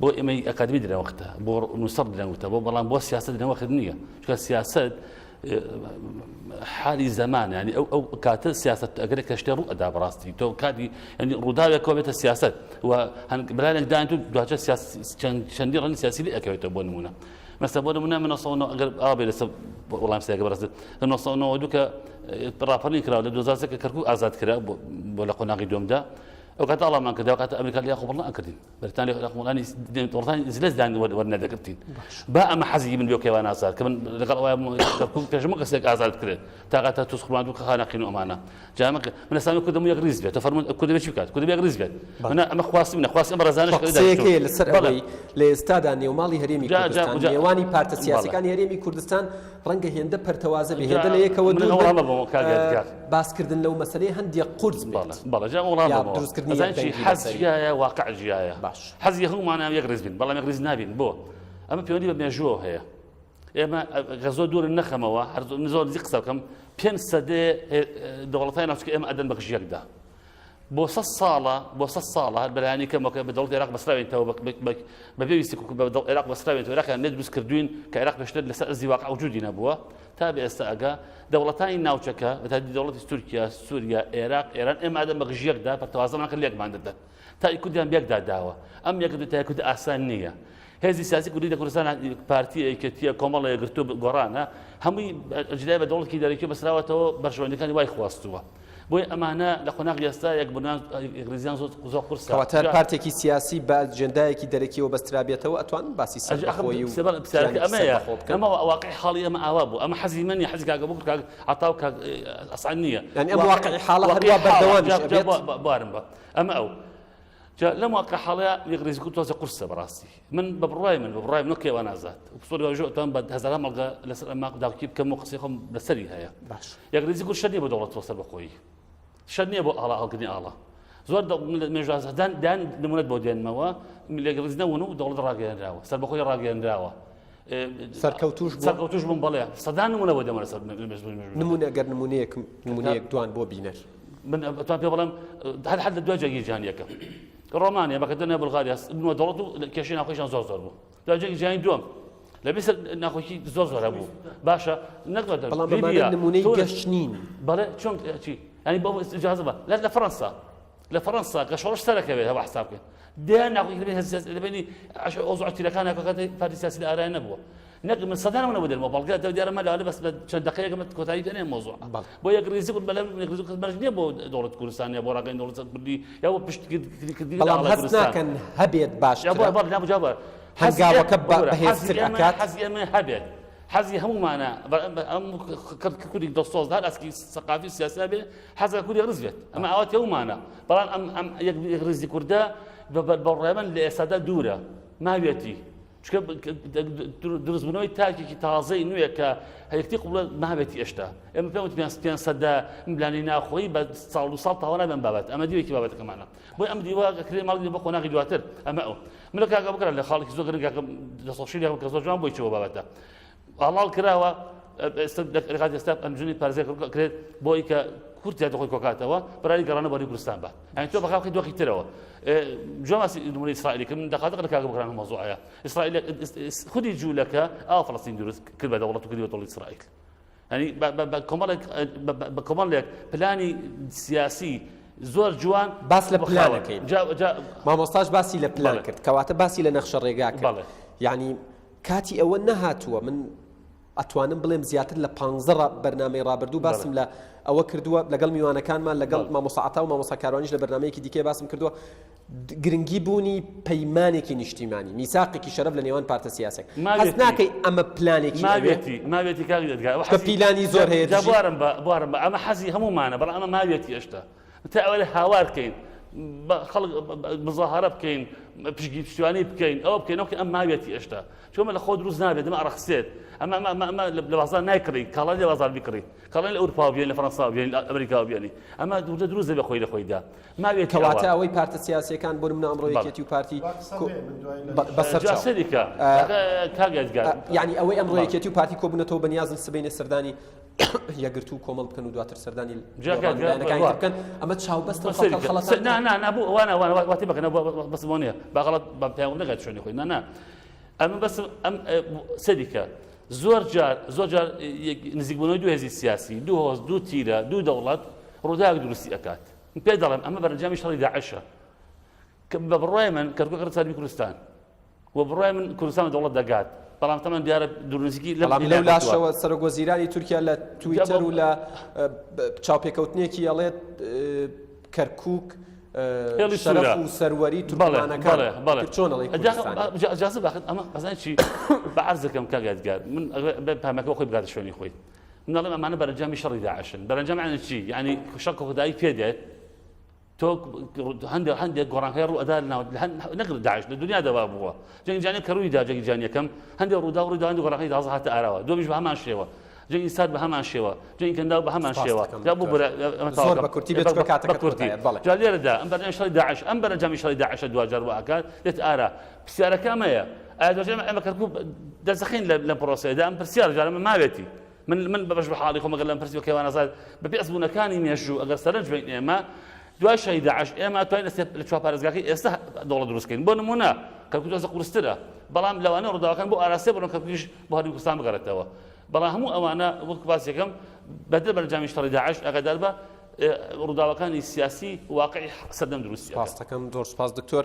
S4: بۆ ئێمەی ئەکادمی درەنوەختە بۆ نووسەر درەنوەختە بۆ بەڵام بۆ سیاست درەنوەخت نییە چونکە سیاست حالی زمان ینی ئەو کاتە سیاست ئەگەر کە شتێ ڕوو ئەدا بەڕاستی تۆ کاتی ینی ڕووداوێکەوە بێتە سیاست و برایەک داین تو دواتر چەندی ڕەنی سیاسی لێ ئەکەوێتەوە بۆ نمونە مثلا بۆ نمونە من ئەگەر ئابێ لەسەر وەڵام سیاگە بەڕێزت لە 1992 کە ڕاپەڕینی کراوە لە 2000 کە کەرکووک ئازاد کرا بۆ لە قۆناغی دووەمدا ئەو کاتە ئەڵامان کردەوە کاتە ئەمریکا لە یاخۆ بەڵام ئەکردین بەرتانی قوڵانی وڵاتانی زلزدان وەرنەدەگرتین با ئەمە حەزی من بێ کەوان ئازاد کە من لەگەڵ ئەوە کەرکووک پێشمە کەسێک ئازاد بکرێت تا کاتە تووس خوڵاند و خانەقین و ئەمانە جامە من ئەسامی کوردم یەک ریز بێت تە فەرمون کورد بێ چی بکات کورد بێ ریز بێت من ئەمە خواستی منە خواستی ئەمە ڕزانش
S1: قسەیەکەیە لەسەر ئەوەی لە ئێستادا نێوماڵی هەرێمی کوردستان نێوانی پارتە سیاسیەکانی هەرێمی کوردستان ڕەنگە هێندە پەرتەوازە بێ هێندە لە یەکەوە دوو باسکردن لەو مەسەلەی هەندێک قورس بێت
S4: بەڵێ جا وڵام دروستکردنی حەز جیایە واقع جیایە حەزی هەمومانە یەک ڕێز بین بەڵام یەک ڕێز نابین بۆ ئەمە پەیوەندی بە مێژووە هەیە ئێمە زۆر دوور نەخەمەوە زۆر نزیک قسە بکەم 5 سەدێ دەوڵەتانی ناوچووکە ئێمە ئەدەن بە غژیەکدا بۆ 100 ساڵە بەلایانی کەمەکە بە دەوڵەتی عێراق بەسراوێتەوە بە پێویستی بە عێراق بەسراوێتەوە عێراقیان نێت دروست کردوین کە عێراق پێشتر لەسەر ئەرزی واقع وجودی نەبووە تا بە ئێستا ئەگا دەوڵەتانی ناوچەکە بەتادی دەوڵەتی تورکیا سووریا عێراق ئێران ئێمە ئەدەن بە غژیەکدا بە تەوازنەکە لێکمان دەدەن تا کوردیان بێکدا داوە ئەم یەک تا کورد ئاسان نییە هێزی سیاسی کوردی لە کوردستان پارتی یەکێتیە کۆمەڵە یەکگرتووە گۆڕانە هەمووی جلای بە دەوڵەتی دەرەکی بەسراوەتەوە بەشەوەندەکانی وای خواستووە بۆی ئەمانە لە خۆناغ ئێستا یەک بنان ڕێزیان زۆر قورسە
S1: کەواتە پارتێکی سیاسی بە ئەجەندایەکی دەرەکیەوە بەسترابێتەوە ئەتوان باسی سەربەخۆیی و
S4: ئەمەیە ئەمە واقعی حاڵی ئەمە ئاوا بوو ئەمە حەزی منی حەزی کاگە بوو کاک عەتاو کاک ئەسعەد نییە
S1: یعنی ئەم واقعی حاڵە هەروە بەردەوامیش ئەبێت
S4: بارم بە ئەمە ئەو لەم واقع حاڵەیە یەکڕێزی کورد تۆزە قورسە بەڕاستی من بە بڕای من نەکەوە نازات سۆریژۆتان بە هەزاران مەڵگە لەسەر ئەمە داوکی بکەم و قسەی خۆم لەسەری هەیە
S1: باش
S4: یەکڕێزی کورد شەر نییە بۆ دەوڵەت وەسەر بەخۆیی شەر نییە بۆ ئاڵا هەڵگرنی ئاڵا زۆر مێژوازدان دان نمونەت بۆ دێنمەوە یەکڕێزی نەبوون و دەوڵەت ڕاگەیەنراوە سەربەخۆی ڕاگەیەنراوە سەرکەوتوش بووم بەڵێ سەدان نمونە بۆ دەمەرە سەر
S1: نمونە گەر نمونەیەک دوان بۆ بینەر
S4: من ئەتوان پێ بەڵێم هەر لە دوای جێگی جیهانیەکە ڕۆمانیا بەکەدەنە بڵغاریا بنوە دەوڵەت و کێشەی ناخۆیشان زۆر بوو دوای جیهانی دووەم لە بیسەر ناخۆیی زۆر بوو باشە نەکردن
S1: بەڵام بەمانە نمونەی گەشت نین
S4: بەڵێ چۆن چی ینی بۆ ئیجازە بە لە فەڕەنسا کە شۆڕش سەرەکەوێت هەوا حساب بکەن دیان ناخۆی لەبینی ئۆزعتیرەکان کاکاتی پارتی سیاسی لە ئارای نەبووە من سەدانەوە نەبوو بەڵگە دیارەمە لە بەس چەند دقەیەکە کۆتایی پێ مۆزوع بۆ یەکڕێزی کورد بەلەم یەکڕێزی کورد مەرج نییە بۆ دەوڵەت کوردستان یا بۆ ڕاگەی دەوڵەت کوردی یا بۆ پشتگیری
S1: بەڵام هەست ناکەن هەبێت
S4: باشتر
S1: هەنگاوەکە بەهێزتر ئەکات
S4: حەزی ئەمە هەبێت حەزی هەمومانە ئەم کوردی دەستۆز هەر ئەسکی سەقافی سیاسی بێ حەزە کوردی ڕز بێت ئەمە ئەوەت هەمومانە بەڵام ئەم یەکڕێزی کوردە بەڕێمەن لە ئێستادا دوورە ماوێتی چکە دروستبوونەوەی تاکێکی تازەی نوێ کە هەیەکتی قوڵە مابێتی ئێشتا ئێمە پێم سەدا ملانی ناخۆی بە ساڵ و ساڵ تاوە نابێن بابەت ئەمە دیوێکی بابەتەکەمانە بۆی ئەم دیوە کرێ ماڵی بە خۆناغی دواتر ئەمە ئەو من لە کاکە بکرا لە خاڵێکی زۆر گرنگ دەسەڵشیلی کە زۆر جوان بۆی چەوە بابەتە ئاڵاڵ کراوە ئێستا ئەمجنی پارێزەی کرێت بۆی کە کورتیا دەخۆی کۆکاتەوە بەرای گەڕانە بەری کوردستان بە ئەنی تۆ بەخاوی دۆخی ترەوە جۆماسی نمونەی ئیسرائیلی کە من دەخاتە لە کاکە بکران مۆزوعەیە ئیسرائیل خودی جوولەکە ئاوا فەڵەستین دروست کرد بە دەوڵەت و کردی بە دەوڵەتی ئیسرائیل ینی بە کۆمەڵێک پلانی سیاسی زۆر جوان
S1: باس لە پلانەکەین مامۆستاش باسی لە پلان کرد کەواتە باسی لە نەخشە ڕێگا کرد یعنی کاتی ئەوە نەهاتووە من ئەتوانم بڵێم زیاتر لە 15 بەرنامەی ڕابردوو باسم لە ئەوە کردووە لەگەڵ میوانەکانمان لەگەڵ مامۆساعتا و مامۆسا کاروانیش لە بەرنامەیەکی دیکەی باسم کردووە گرنگی بوونی پەیمانێکی نیشتیمانی میساقێکی شەرەف لە نێوان پارتە سیاسێک هەست ناکەی ئەمە پلانێکی
S4: ماوێتی کاغی دەدگا
S1: کە پیلانی زۆر هەیە
S4: بوارم بە ئەمە حەزی هەمومانە بەڵام ئەمە ماوێتی ئێشتا تا ئەوە هاوار بکەین خەڵک مزاهرە بکەین پشتیوانی بکەین ئەوە بکەین ئەو ئەم ماوێتی ئێشتا چۆمە لە خۆ دروست نابێت دەمە ئەڕەخسێت ئەمە لە بازار نایکڕی کاڵای لە بازار بکڕی کاڵای لە ئەوروپا بێن لە فەڕەنسا بێن لە ئەمریکا بێنی ئەمە دروست دەبێت خۆی لە خۆیدا ماوێت
S1: کەواتە ئەوەی پارتە سیاسیەکان بۆ نمونە ئەمڕۆ یەکێتی و پارتی
S4: بەسەرچاوێکە کاگەدگار
S1: یعنی ئەوەی ئەمڕۆ یەکێتی و پارتی کۆبوونەتەوە بەنیازن سبەینە سەردانی یەگرتو و کۆمەڵ بکەن و دواتر سەردانی لایەنەکانی بکەن ئەمە چاوبەستە
S4: نابوو وانە واتی بکەن بەس بۆ نییە باغڵەت بە پیاوە نەگات شوێنی خۆی نا ئەمە بەس ئەم سەدیکە زۆر جار نزیکبوونەوەی دوو هێزی سیاسی دوو هۆز دوو تیرە دوو دەوڵەت ڕووداوێک دروستی ئەکات پێ دەڵێم ئەمە بەرەنجامی شەڕی داعشە بە بڕای من کەرکووک ڕسامی کوردستان و بڕای من کوردستان دەوڵەت دەگات بەڵام تەمان دیارە دوورنزیکی
S1: لەو لاشەوە سەرۆکوەزیرانی تورکیا لە تویتەر و لە چاوپێکەوتنێکی ئەڵێت کەرکووک شەرەف و سەروەری تورکمانەکان چۆن
S4: ئەجازە باخت ئەمە ئەزانانی چی بەعەرزەکەم کاگادگار من پامەکە خۆی بگاتە شوێنی خۆی منەڵێم ئەمانە بەرەنجامی شەڕی داعشن بەرەنجام یعنی چی یعنی شەق خودایی پێ دێت تۆ هەندێک گۆڕانکاری ڕوو ئەدا نەکرد داعش لە دنیا دەوا بووە جەنگی جیهانی کە ڕوویدا جەنگی جیهانی یەکەم هەندێک ڕوودا هەندێک گۆڕانکاری تازە هاتە ئاراوە دومیش بە هەمان شێوە جێ ئینسان بە هەمان شێوە جێ ئینکەندا بە هەمان شێوە
S1: زۆر بە کورتی بێت کاتەکەت بڵێ
S4: جا لێرەدا ئەم بەرنامە شەڕی داعش ئەم بەرەنجامی شەڕی داعش دوجار واکات لێت ئارا پرسیارەکە ئەمەیە ئایا دەژێمە ئێمە کەرکووک دەستەخین لە پرۆسەیەدا ئەم پرسیار جارە ماوێتی من بەش بە حاڵی خۆمەگەر لەم پرسی کەوانەزاد بە پێسبوونەکانی مێژوو ئەگەر سەرنج بین ئێمە دوای شەڕی داعش ئێمە توانین لە چوار پارێزگاکەی ئێستا دەوڵەت دروستکەین بۆ نمونە کەرکووک دۆزە قورسترە بەڵام لەوانە ڕووداوەکان بۆ ئاراستی بڕۆن کەرکووکیش بۆ هەردوو کوردستان بگەڕێتەوە بەڵام هەموو ئەوانە وەک باس یەکەم بەدل بەرەنجامی شەڕی داعش ئاگادار بە ڕووداوەکانی سیاسی واقعی سەردەم دروستی
S1: پاستەکەم زۆر سپاس دکتۆر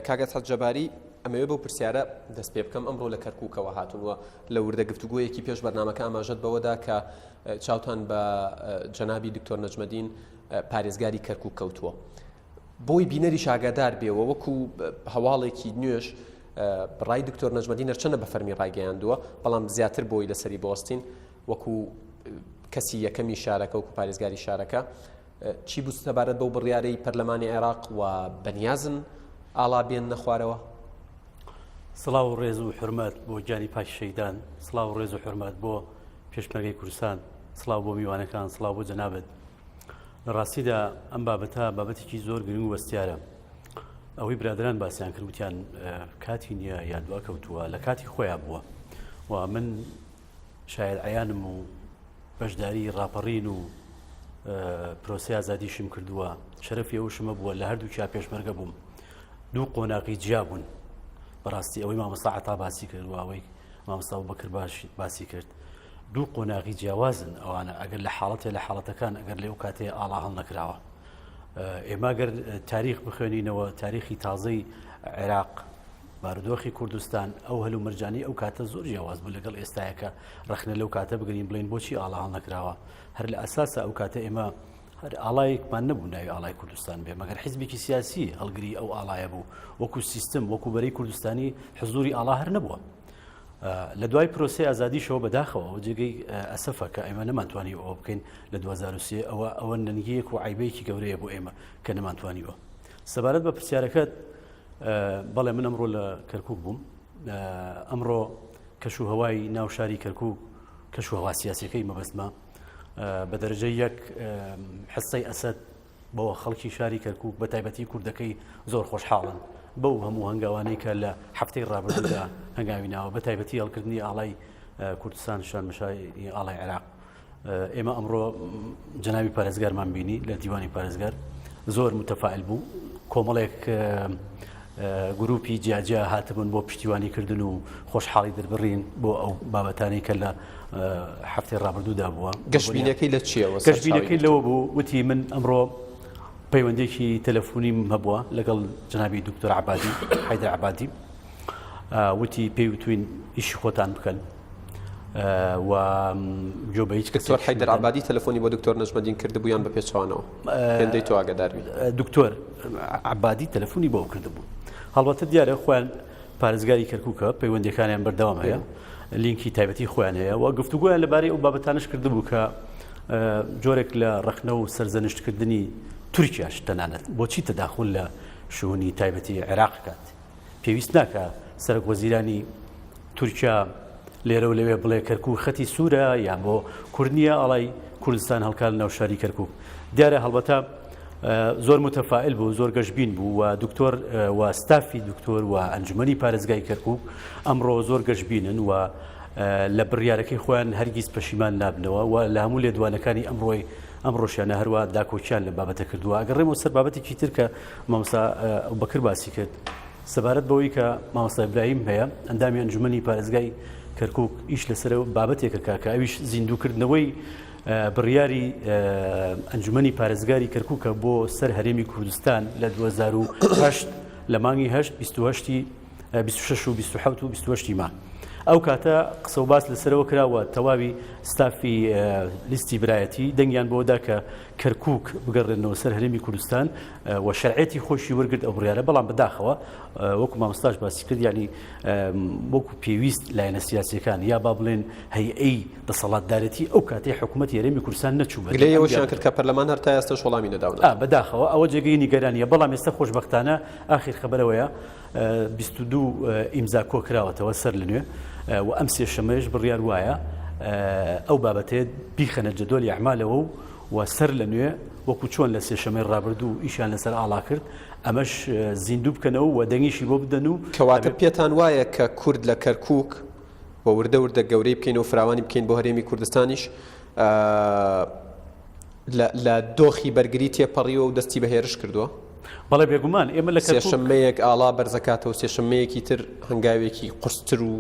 S1: کاگەت حەجەباری ئەمەوێ بەو پرسیارە دەست پێ بکەم ئەمڕۆ لە کەرکووکەوە هاتوونوە لە وردە گفتوگۆیەکی پێش بەرنامەکە ئاماژەت بەوەدا کە چاوتان بە جەنابی دکتۆر نەجمەدین پارێزگاری کەرکووک کەوتووە بۆی بینەریش ئاگادار بێەوە وەکو هەواڵێکی نوێش ڕای دکتۆر نەجمەدین هەرچەندە بە فەرمی ڕایگەیاندووە بەڵام زیاتر بۆی لەسەری بۆستین وەکو کەسی یەکەمی شارەکە وەکو پارێزگاری شارەکە چی بوو سەبارەت بەو بڕیارەی پەرلەمانی عێراق و بەنیازن ئاڵا بێن نەخوارەوە
S5: سڵاو و ڕێز و حرمەت بۆ گیانی پاش شەیدان سڵاو و ڕێز و حرمەت بۆ پێشمەرگەی کوردستان سڵاو بۆ میوانەکان سڵاو بۆ جەنابەت لە ڕاستیدا ئەم بابەتە بابەتێکی زۆر گرنگ و وەستیارە ئەوەی برادران باسییان کردوتیان کاتی نییە یان دوا کەوتووە لە کاتی خۆیان بووە و من شاید عیانم و بەشداری ڕاپەڕین و پرۆسی ئازادیشم کردووە شەرەفی ئەوشمە بووە لە هەردووکیا پێشمەرگە بووم دوو قۆناغی جیا بوون بەڕاستی ئەوەی مامۆستا عەتا باسی کرد و ئەوەی مامۆستا بەکر باسی کرد دوو قۆناغی جیاوازن ئەوانە ئەگەر لە حاڵەتێ لە حاڵەتەکان ئەگەر لێو کاتێ ئاڵا هەڵ نەکراوە ئێمە گەر تاریخ بخوێنینەوە تاریخی تازەی عێراق بارودۆخی کوردستان ئەو هەلو مەرجانی ئەو کاتە زۆر جیاواز بوو لەگەڵ ئێستایەکە ڕەخنە لەو کاتە بگرین بڵین بۆچی ئاڵا هەڵ نەکراوە هەر لە ئەساسە ئەو کاتە ئێمە هەر ئاڵایەکمان نەبوو ناوی ئاڵای کوردستان بێ مەگەر حیزبێکی سیاسی هەڵگری ئەو ئاڵایە بوو وەکو سیستم وەکو بەرەی کوردستانی حزوری ئاڵا هەر نەبووە لە دوای پرۆسی ئازادیشەوە بەداخەوە ئەو جێگەی ئەسەفە کە ئێمە نەمانتوانی ئەوە بکەین لە 2023 ئەوە نەنگەیەک و عیبەیەکی گەورەیە بۆ ئێمە کە نەمانتوانیوە سەبارەت بە پرسیارەکەت بەڵێ من ئەمڕۆ لە کەرکووک بووم ئەمڕۆ کەشوهەوای ناو شاری کەرکووک کەشوهەوا سیاسیەکەی مەبەستمە بە دەرەجە یەک حسەی ئەسەد بەوە خەڵکی شاری کەرکووک بە تایبەتی کوردەکەی زۆر خۆشحاڵن بەو هەموو هەنگاوانەی کە لە هەفتەی ڕابردوودا هەنگاویناوە بە تایبەتی هەڵکردنی ئاڵای کوردستان شانمەشای ئاڵای عێراق ئێمە ئەمڕۆ جەنابی پارێزگارمان بینی لە دیوانی پارێزگار زۆر متەفائل بوو کۆمەڵێک گروپی جیاجیا هاتبوون بۆ پشتیوانیکردن و خۆشحاڵی دەربڕین بۆ ئەو بابەتانی کە لە هەفتەی ڕابردوودا بووە
S1: گەشتبینەکەی لە چیەوە
S5: گەشتبینەکەی لەوە بوو وتی من ئەمڕۆ پەیوەندێکی تەلەفۆنیم هەبووە لەگەڵ جەنابی دکتۆر عەبادی حەیدەر عەبادی وتی پێی وتوین ئیشی خۆتان بکەن و جۆ بە هیچ کەس
S1: دکتۆر حەیدەر عەبادی تەلەفۆنی بۆ دکتۆر نەجمەدین کردبوویان بە پێچوانەوە پێندەی تۆ ئاگاداربی
S5: دکتۆر عەبادی تەلەفۆنی بۆ کردبوو هەڵبەتە دیارە خۆیان پارێزگاری کەرکووکە پەیوەندیەکانیان بەردەوام هەیە لینکی تایبەتی خۆیان هەیە و گفتوگویان لەبارەی ئەو بابەتانش کردبوو کە جۆرێک لە ڕەخنە و سەرزەنشتکردنی تورکیاش تەنانەت بۆچی تەداخل لە شوونی تایبەتی عێراق کات پێویست ناکە سەرۆک وەزیرانی تورکیا لێرە و لەوێ بڵێ کەرکووک خەتی سوورە یان بۆ کوردنیە ئاڵای کوردستان هەڵکال ناو شاری کەرکووک دیارە هەڵبەتە زۆر متەفائل بوو زۆر گەشبین بوو و دکتۆر و ستافی دکتۆر و ئەنجومەنی پارێزگای کەرکووک ئەمڕۆ زۆر گەشبینن و لە بڕیارەکەی خۆیان هەرگیز پەشیمان نابنەوە و لە هەموو لێدوانەکانی ئەمڕۆشیانە هەروە داکۆچیان لە بابەتە کردووە ئەگەڕێمەوە سەر بابەتێکی تر کە مامۆستا بەکر باسی کرد سەبارەت بەوەی کە مامۆستا ئیبراهیم هەیە ئەندامی ئەنجومەنی پارێزگای کەرکووک ئیش لەسەر بابەتێکە کە ئەویش زیندووکردنەوەی بڕیاری ئەنجومەنی پارێزگاری کەرکووکە بۆ سەر هەرێمی کوردستان لە 2008 لە مانگی 26 و 27 و 28 مانگ ئەو کاتە قسە و باس لەسەرەوە کراوە تەواوی ستافی لیستی برایەتی دەنگیان بۆدا کە کەرکووک بگەڕێنەوە سەر هەرێمی کوردستان و شەرعێتی خۆشی وەرگرت ئەو بڕیارە بەڵام بەداخەوە وەکو مامۆستاش باسی کرد ینی وەکو پێویست لایەنە سیاسیەکان یا با بڵێن هەیئەی دەسەڵاتدارەتی ئەو کاتەی حکوومەتی هەرێمی کوردستان نەچوو
S1: لێەوەشیان کرد کە پەرلەمان هەر تا ئێستاش وەڵامی نەداون
S5: بەداخەوە ئەوە جێگەی نیگەرانیە بەڵام ئێستا خۆشبەختانە ئاخر خەبەرەوەیە 22 ئیمزا کۆ کراوەتەوە سەر لە نوێ و ئەم سێشەمەش بڕیار وایە ئەو بابەتێت بیخەنە جدۆلی ئەعمالەوە و سەر لە نوێ وەکو چۆن لە سێشەمەی ڕابردوو ئیشیان لەسەر ئاڵا کرد ئەمەش زیندوو بکەنەوە و دەنگیشی بۆ بدەن و
S1: کەواتە پێتان وایە کە کورد لە کەرکووک بە وردە وردە گەورەی بکەین و فراوانی بکەین بۆ هەرێمی کوردستانیش لە دۆخی بەرگری تێپەڕیەوە و دەستی بەهێرش کردووە؟
S5: بەڵێ بێگومان ئێمە لە
S1: سێشەممەیەک ئاڵا بەرزەکاتەوە سێشەممەیەکی تر هەنگاوێکی قورستر و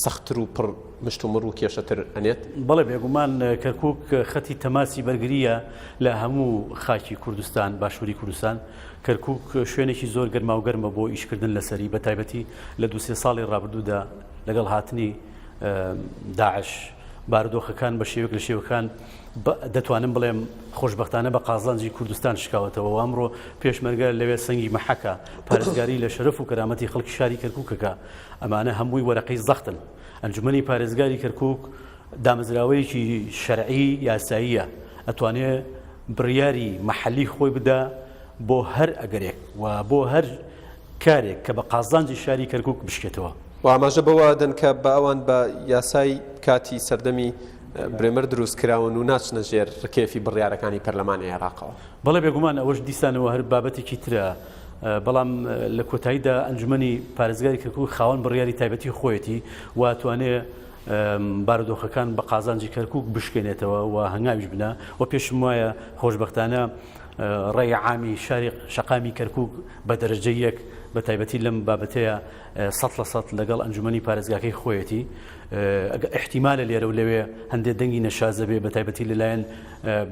S1: سەختتر و پڕ مشت و مڕ و کێشەتر ئەنێت؟
S5: بەڵێ بێگومان کەرکووک خەتی تەماسی بەرگریە لە هەموو خاکی کوردستان باشووری کوردستان کەرکووک شوێنێکی زۆر گەرما و گەرمە بۆ ئیشکردن لەسەری بە تایبەتی لە 2-3 ساڵی ڕابردوودا لەگەڵ هاتنی داعش بارودۆخەکان بە شێوەیەک لە شێوەکان دەتوانم بڵێم خۆشبەختانە بە قازانجی کوردستان شکاوەتەوە و ئەمڕۆ پێشمەرگە لەوێ سەنگی مەحەکە پارێزگاری لە شەرەف و کەرامەتی خەڵکی شاری کەرکووکەکە ئەمانە هەمووی وەرەقەی زەختن. ئەنجومەنی پارێزگاری کەرکووک دامەزراوەیەکی شەرعی یاساییە ئەتوانێت بڕیاری مەحەلی خۆی بدە بۆ هەر ئەگەرێک و بۆ هەر کارێک کە بە قازانجی شاری کەرکووک بشکێتەوە.
S1: و ئاماژە بەوە دەن کە بە ئەوان بە یاسای کاتی سەردەمی برێمەر دروست کراون و ناچنە ژێر ڕکێفی بڕیارەکانی پەرلەمانی عێراقەوە.
S5: بەڵێ بێگومان ئەوەش دیسانەوە هەر بابەتێکی ترە بەڵام لە کۆتاییدا ئەنجومەنی پارێزگاری کەرکووک خاوەن بڕیاری تایبەتی خۆیەتی واتوانێ بارودۆخەکان بە قازانجی کەرکووک بشکێنێتەوە و هەنگاویش بنە و پێشم وایە خۆشبەختانە ڕێی عامی شاری شەقامی کەرکووک بە دەرەجە یەک بە تایبەتی لەم بابەتەیە 100% لەگەڵ ئەنجومەنی پارێزگاکەی خۆیەتی احتیمالە لێرە و لەوێ هەندێک دەنگی نەشازە بێ بە تایبەتی لەلایەن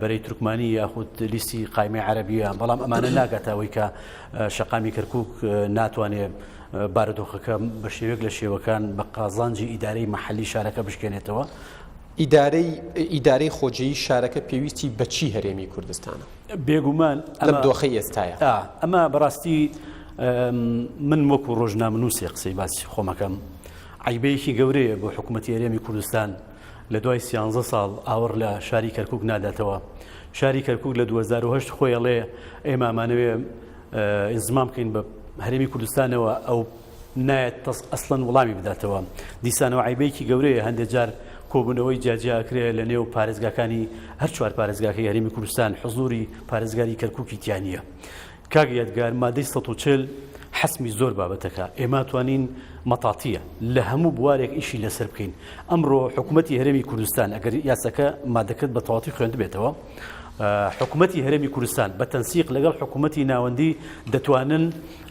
S5: بەرەی تورکمانی یاخود لیستی قایمەی عەرەبیە بەڵام ئەمانە ناگاتەوەی کە شەقامی کەرکووک ناتوانێت بارودۆخەکە بە شێوەیەک لە شێوەکان بە قازانجی ئیدارەی مەحەلی شارەکە بشکێنێتەوە.
S1: ئیدارەی خۆجێیی شارەکە پێویستی بە چی هەرێمی کوردستانە؟
S5: بێگومان
S1: لەم دۆخەی ئێستایە
S5: ئەمە بەڕاستی من وەکو ڕۆژنامەنووسی قسەی باسی خۆمەکەم عیبەیەکی گەورەیە بۆ حکوومەتی هەرێمی کوردستان لە دوای 13 ساڵ ئاور لە شاری کەرکووک ناداتەوە. شاری کەرکووک لە 2008 خۆیڵێ ئێمە ئەمانەوێ ئینزمام بکەین بە هەرێمی کوردستانەوە ئەو نایەت ئەسڵەن وەڵامی بداتەوە. دیسانەوە عیبەیەکی گەورەیە هەندێک جار کۆبوونەوەی جاجیاکرێ لە نێو پارێزگاکانی هەر چوار پارێزگاکەی هەرێمی کوردستان حزوری پارێزگاری کەرکووکی تیانیە. کاگ یادگار مادەی 140 حسمی زۆر بابەتەکە ئێمە توانین مەتاتیە لە هەموو بوارێک ئیشی لەسەر بکەین. ئەمڕۆ حکوومەتی هەرێمی کوردستان ئەگەر یاسەکە مادەکەت بە تەواوی خوێند بێتەوە حکوومەتی هەرێمی کوردستان بە تەنسیق لەگەڵ حکوومەتی ناوەندی دەتوانن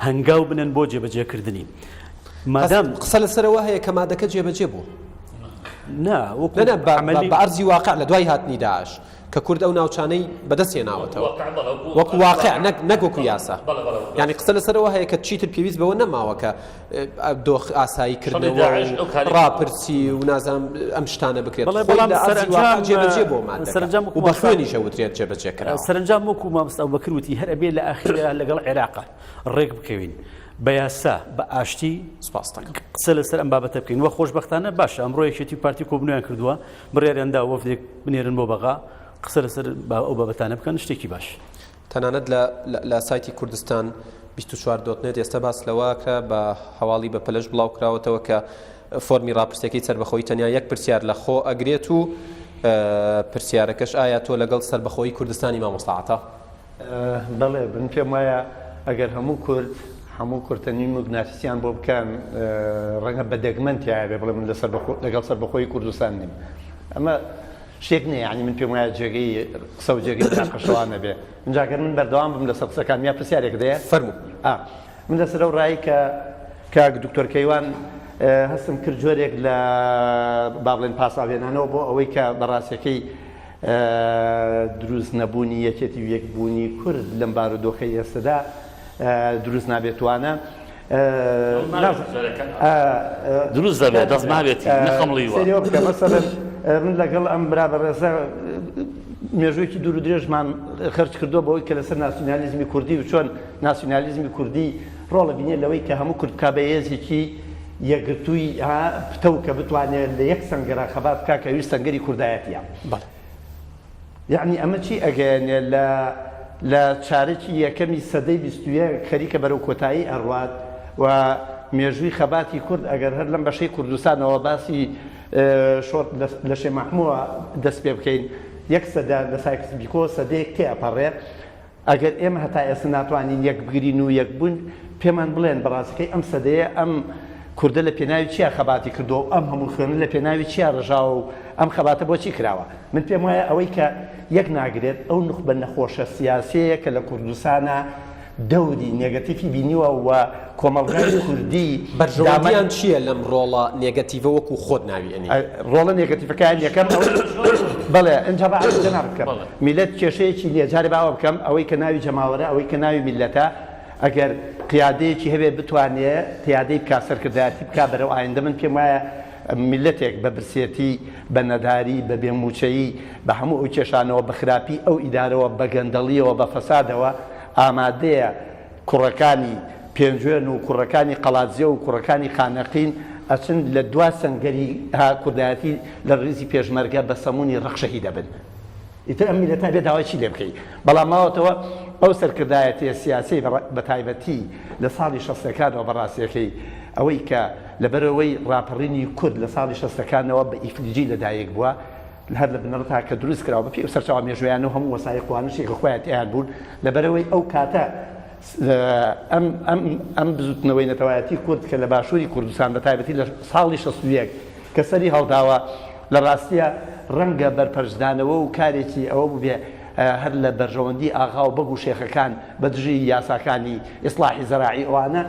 S5: هەنگاو بنن بۆ جێبەجێکردنی. مادام
S1: قسە لەسەرەوە هەیە کە مادەکە جێبەجێ بوو
S5: بە
S1: ئەرزی واقع لە دوای هاتنی داعش کە کورد ئەو ناوچانەی بەدەستێناوەتەوە وەکو واقع نەگوەکو یاسا یعنی قسە لەسەرەوە هەیە کە چیتر پێویست بەوە نەماوە کە دۆخ ئاسایی کردنەوە ڕاپرسی و نازانم ئەم شتانە بکرێت جێبەجێ بۆ مادەکە و بە خوێنیشە وترێت جێبەجێکراوە.
S5: سەرنجام وەکو مامۆستا ئەبوبەکر وتی هەر ئەبێ لە ئاخیرا لەگەڵ عێراقا ڕێک بکەوین بە یاسا بە ئاشتی قسە لەسەر ئەم بابەتە بکەین وە خۆشبەختانە باشە ئەمڕۆ یەکێتی پارتی کۆبنیان کردووە بڕیاریاندا وەفدێک بنێرن بۆ بەغا قسە لەسەر ئەو بابەتانە بکەن شتێکی باش.
S1: تەنانەت لە سایتی کوردستان 24.net ئێستا باس لەوەکە بە هەواڵی بە پەلەش بڵاو کراوەتەوە کە فۆرمی ڕاپرسیەکەی سەربەخۆیی تەنیا یەک پرسیار لە خۆ ئەگرێت و پرسیارەکەش ئایا تۆ لەگەڵ سەربەخۆیی کوردستانی مامۆستاعەتە؟
S2: بەڵێ بن پێم وایە ئەگەر هەموو کورتەنی موگناتیسیان بۆ بکەن ڕەنگە بە دەگمەنتیایە بێ بڵێ من لەگەڵ سەربەخۆیی کوردستان نیم. ئەمە شتێک نییە یعنی من پێم وایە جێگەی قسە و جێگەی ناقەشەوانە بێ. اینجاگەر من بەردەوام بم لەسەر قسەکان یا پرسیارێک دەیە
S1: فەرموو.
S2: من لەسەر ئەو ڕایی کە دکتۆر کەیوان هەستم کرد جۆرێک لە با بڵێن پاساوێنانەوە بۆ ئەوەی کە بەڕاستیەکەی دروست نەبوونی یەکێتی و یەکبوونی کورد لەم بارودۆخەی ئێستادا دروست نابێتوانە
S4: دروست دەبێت دەست نابێتی نەخەمڵیوە
S2: مەسەڵەن من لەگەڵ ئەم برابەڕێزە مێژوویەکی دوور و درێژمان خەرج کردووە بەوەی کە لەسەر ناسیۆنالیزمی کوردی و چۆن ناسیۆنالیزمی کوردی ڕۆڵە بینێ لەوەی کە هەموو کورد بکا بە هێزێکی یەکگرتووی پتە و کە بتوانێت لە یەک سەنگەرا خەبات بکا کە ویست سەنگەری کوردایەتیە. یعنی ئەمە چی ئەگەیەنێ لە چارەکی یەکەمی سەدەی 21 خەریکە بەرەو کۆتایی ئەڕوات و مێژووی خەباتی کورد ئەگەر هەر لەم بەشەی کوردستانەوە باسی شۆڕ لە شێ مەحمووە دەست پێ بکەین یەک سەدا لە سایکس بیکۆ سەدەیەک تێئەپەڕێت ئەگەر ئێمە هەتا ئێستا ناتوانین یەک بگرین و یەک بوون پێمان بڵێن بەڕاستەکەی ئەم سەدەیە ئەم کوردە لە پێناوی چیا خەباتی کردو ئەم هەموو خوێنە لە پێناوی چیا ڕژاوە و ئەم خەباتە بۆچی کراوە من پێم وایە ئەوەی کە یەک ناگرێت ئەو نخبە نەخۆشە سیاسەیە کە لە کوردستانە دەوری نێگەتیفی بینیوە و کۆمەڵگای کوردی
S1: بەرژەوەندیان چییە لەم ڕۆڵە نێگەتیڤە وەکو خۆت ناوی ئەنی
S2: ڕۆڵە نێگەتیفەکان یەکەم بەڵێ ئەنج بەجەنا بکەم میلەت کێشەیەکی نییە جارێ باوە بکەم ئەوەی کە ناوی جەماوەرە ئەوەی کە ناوی میلەتە ئەگەر قیادەیەکی هەبێ بتوانێت تیادەی بکا سەرکردایەتی بکا بەرەو ئایندە من پێم وایە میلەتێک بە برسێتی بە نەداری بە بێموچەیی بە هەموو ئەو کێشانەوە بە خراپی ئەو ئیدارەوە بە گەندەڵیەوە بە فەسادەوە ئامادەیە کوڕەکانی پێنجوێن و کوڕەکانی قەڵاتزیە و کوڕەکانی خانەقین ئەچن لە دوا سەنگەری کوردایەتی لە ڕیزی پێشمەرگە بە سەمونی ڕەخشەهی دەبن ئیتر ئەم میلەتە بێت داوای چی لێ بکەی بەڵام ماوەتەوە ئەو سەرکردایەتی سیاسی بە تایبەتی لە ساڵی شەستەکانەوە بەڕاستیەکەی ئەوەی کە لەبەرەوەی ڕاپەڕینی کورد لە ساڵی شەستەکانەوە بە ئیفلیجی لەدایک بووە هەر لە بنەڕەتا کە دروست کراوە بە پێ سەرچاوە مێژویان و هەموو وەسایل قوانشێکە خۆیان تیان بوون لەبەرەوەی ئەو کاتە ئەم بزوتنەوەی نەتەوایەتی کورد کە لە باشووری کوردستان بە تایبەتی لە ساڵی 61 کە سەری هەڵداوە لە ڕاستیە ڕەنگە بەرپەرشدانەوە و کارێکی ئەوە بووبێ هەر لە بەرژەوەندی ئاغا و بەگ و شێخەکان بە دژی یاساکانی ئیسلاحی زەراعی ئەوانە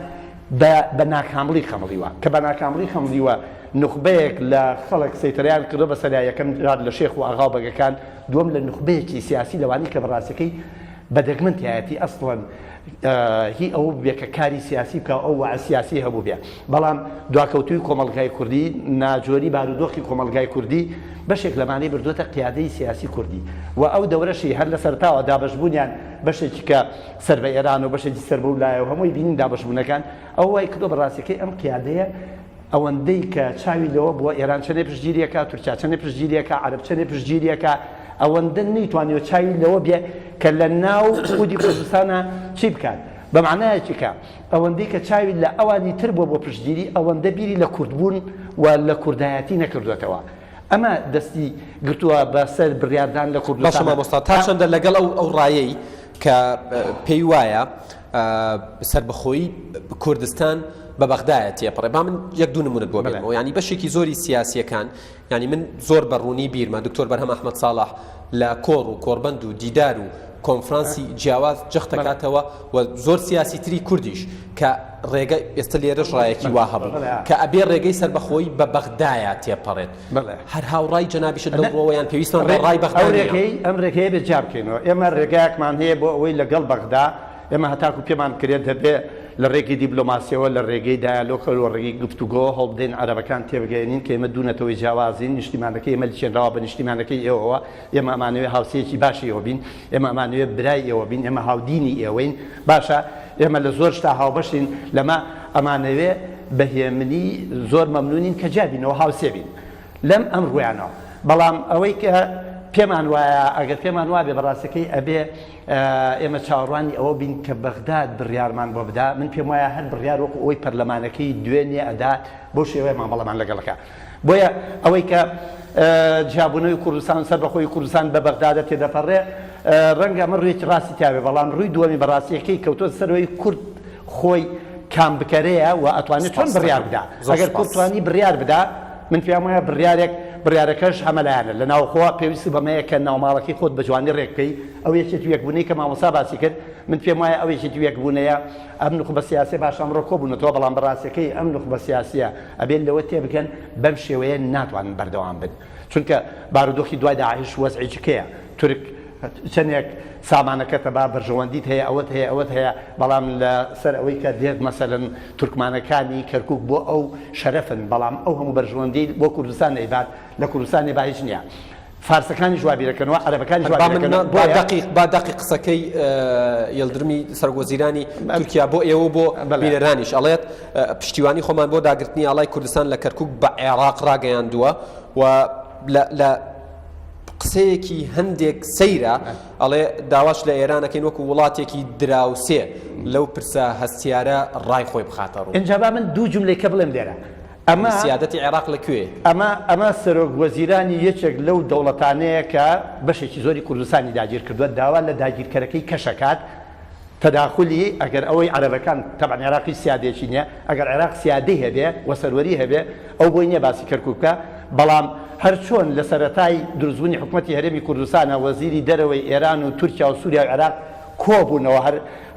S2: بە ناکامڵی خەمڵیوە کە بە ناکامڵی خەمڵیوە نخبەیەک لە خەڵک سەیتەریان کردو بە سەریا یەکەم لە شێخ و ئاغا و بەگەکان دووەم لە نخبەیەکی سیاسی لەوانی کە بەڕاستەکەی بەدەگمنتایەتی ئەسڵەن هی ئەوە بێ کە کاری سیاسی بکە ئەو وە سیاسی هەبوو بێ بەڵام دواکەوتوی کۆمەڵگای کوردی ناجۆری بارودۆخی کۆمەڵگای کوردی بەشێک لەمانەی بردوۆتە قیادەی سیاسی کوردی و ئەو دەورەشی هەر لە سەرتاوە دابەشبوونیان بەشێکی کە سەر بە ئێران و بەشێکی سەر بە لایە و هەمووی بینین دابەشبوونەکان ئەو وای کردو بەڕاستیەکەی ئەم قیادەیە ئەوەندەی کە چاوی لەوە بووە ئێران چەندێ پشتگیریەکە تورکیا چەندێ پشتگیریەکە عەرەب چەندێ پشتگیریەکە ئەوەندە نەیتوانێت چاوی لەوە بێ کە لە ناو خودی کوردستانە چی بکات بە معنایەکی کە ئەوەندەی کە چاوی لە ئەوانی تر بۆ پشتگیری ئەوەندە بیری لە کوردبوون و لە کوردایەتی نەکردوێتەوە ئەمە دەستی گرتووە بەسەر بڕیاردان لە کوردستان
S1: مامۆستا تا چەندە لەگەڵ ئەو ڕایەی کە پێی وایە سربەخۆیی کوردستان بە بەغدایە تێپەڕێ با من یەک دوو نمونەت بۆ بێنەوە ینی بەشێکی زۆری سیاسیەکان ینی من زۆر بەڕوونی بیرمە دکتۆر بەرهەم ئەحمەد ساڵح لە کۆڕ و کۆربەند و دیدار و کۆنفرانسی جیاواز جەخت دەکاتەوە و زۆر سیاسی تری کوردیش کە ڕێگە ئێستا لێرەش ڕایەکی وا هەبوو کە ئەبێ ڕێگەی سربەخۆیی بە بەغدایە تێپەڕێت هەر هاوڕای جەنابیشت لەو ڕۆوەیان پێویستمان ڕای بەغدای
S2: ئەم ڕێگەیە بێ جار بکەینەوە ئێمە ڕێگایەکمان هەیە بۆ ئەوەی لەگەڵ بەغدا ئێمە هەتاکو پێمان کرێت دەبێ لە ڕێگەی دیبلۆماسیەوە لە ڕێگەی دایالۆکەل و ڕێگەی گفتوگۆ هەڵبدەین عەرەبەکان تێبگەێنین کە ئێمە دوونەتەوەی جیاوازین نیشتیمانەکەی ئێمە لێنراوە بە نیشتیمانەکەی ئێوەوە ئێمە ئەمانەوێ هاوسەیەکی باشی ئێوە بین ئێمە ئەمانەوێ برای ئێوە بین ئێمە هاودینی ئێوەین باشە ئێمە لە زۆر شتا هاوبەشین لەمە ئەمانەوێ بەهێمنی زۆر مەمنونین کە جابینەوە هاوسێ بین لەم ئەم ڕویانەوە بەڵام ئەوەی کە پێمان وایە ئەگەر پێمان وابێ بەڕاستەکەی ئەبێ ئێمە چاوەڕوانی ئەوە بین کە بەغداد بڕیارمان بۆ بدا من پێم وایە هەر بڕیار وەکو ئەوەی پەرلەمانەکەی دوێنێ ئەدا بۆ شێوەیە مامەڵەمان لەگەڵەکە بۆیە ئەوەی کە جیابوونەوەی کوردستان سەربەخۆی کوردستان بە بەغدادە تێدەپەڕێ ڕەنگە من ڕێکی ڕاستی تاوێ بەڵام ڕووی دووەمی بەڕاستیەکەی کەوتۆ سەرەوەی کورد خۆی کام بکەرەیە و ئەتوانێت چۆن بڕیار بدا ئەگەر کوردتوانی بڕیار بدا من پێم وایە بڕیارەکەش هەمەلایەنە لە ناوخۆوە پێویستی بەمەیە کە ناوماڵەکەی خۆت بە جوانی ڕێککەی ئەو یەکێتی یەکبوونەی کە مامۆستا باسی کرد من پێم وایە ئەو یەکێتی یەکبوونەیە ئەم نخبە سیاسی باش ئەمڕۆ کۆبوونەوە بەڵام بەڕاستیەکەی ئەم نخبە سیاسیە ئەبێن لەوە تێبگەن بەم شێوەیە ناتوانن بەردەوام بن چونکە بارودۆخی دوای داعش وەزعیچکەیە تورک چەندێک سامانەکەتە با بەرژەوەندیت هەیە ئەوەت هەیە بەڵام لە سەر ئەوەی کە دێت مەسەلەن تورکمانەکانی کەرکووک بۆ ئەو شەرەفن بەڵام ئەو هەموو بەرژەوەندی بۆ کوردستان نەیبات لە کوردستانی با هیچ نییە فارسەکانی جوابیرەکەنەوە عەرەبەکانی
S1: با دقی قسەکەی یەلدرمی سەرۆکوەزیرانی تورکیا بۆ ئێوە بۆ بیرەرانیش ئەڵێت پشتیوانی خۆمان بۆ داگرتنی ئاڵای کوردستان لە کەرکووک بە عێراق ڕاگەیاندووە و لە قسەیەکی هەندێک سەیرە ئەڵێ داواش لە ئێرانەکەین وەکو وڵاتێکی دراوسێ لەو پرسە هەستیارە ڕای خۆی بخاتە ڕوو.
S2: ئەنجابا من دوو جملەیەکە بڵێم لێرە. ئەمە
S1: سیادەتی عێراق لەکوێ؟
S2: ئەمە سەرۆک وەزیرانی یەکێک لەو دەوڵەتانەیە کە بەشێکی زۆری کوردستانی داگیر کردووە داوا لە داگیرکەرەکەی کەشەکات تەداخلی ئەگەر ئەوەی عەرەبەکان تەبعەن عێراقی سیادێکی نییە ئەگەر عێراق سیادەی هەبێ وەسەروەری هەبێ ئەو بۆی نییە باسی کەرکووک بکە بەڵام هەر چۆن لە سەرەتای دروستبوونی حکوومەتی هەرێمی کوردستانە وەزیری دەرەوەی ئێران و تورکیا و سووریا و عێراق کۆبوونەوە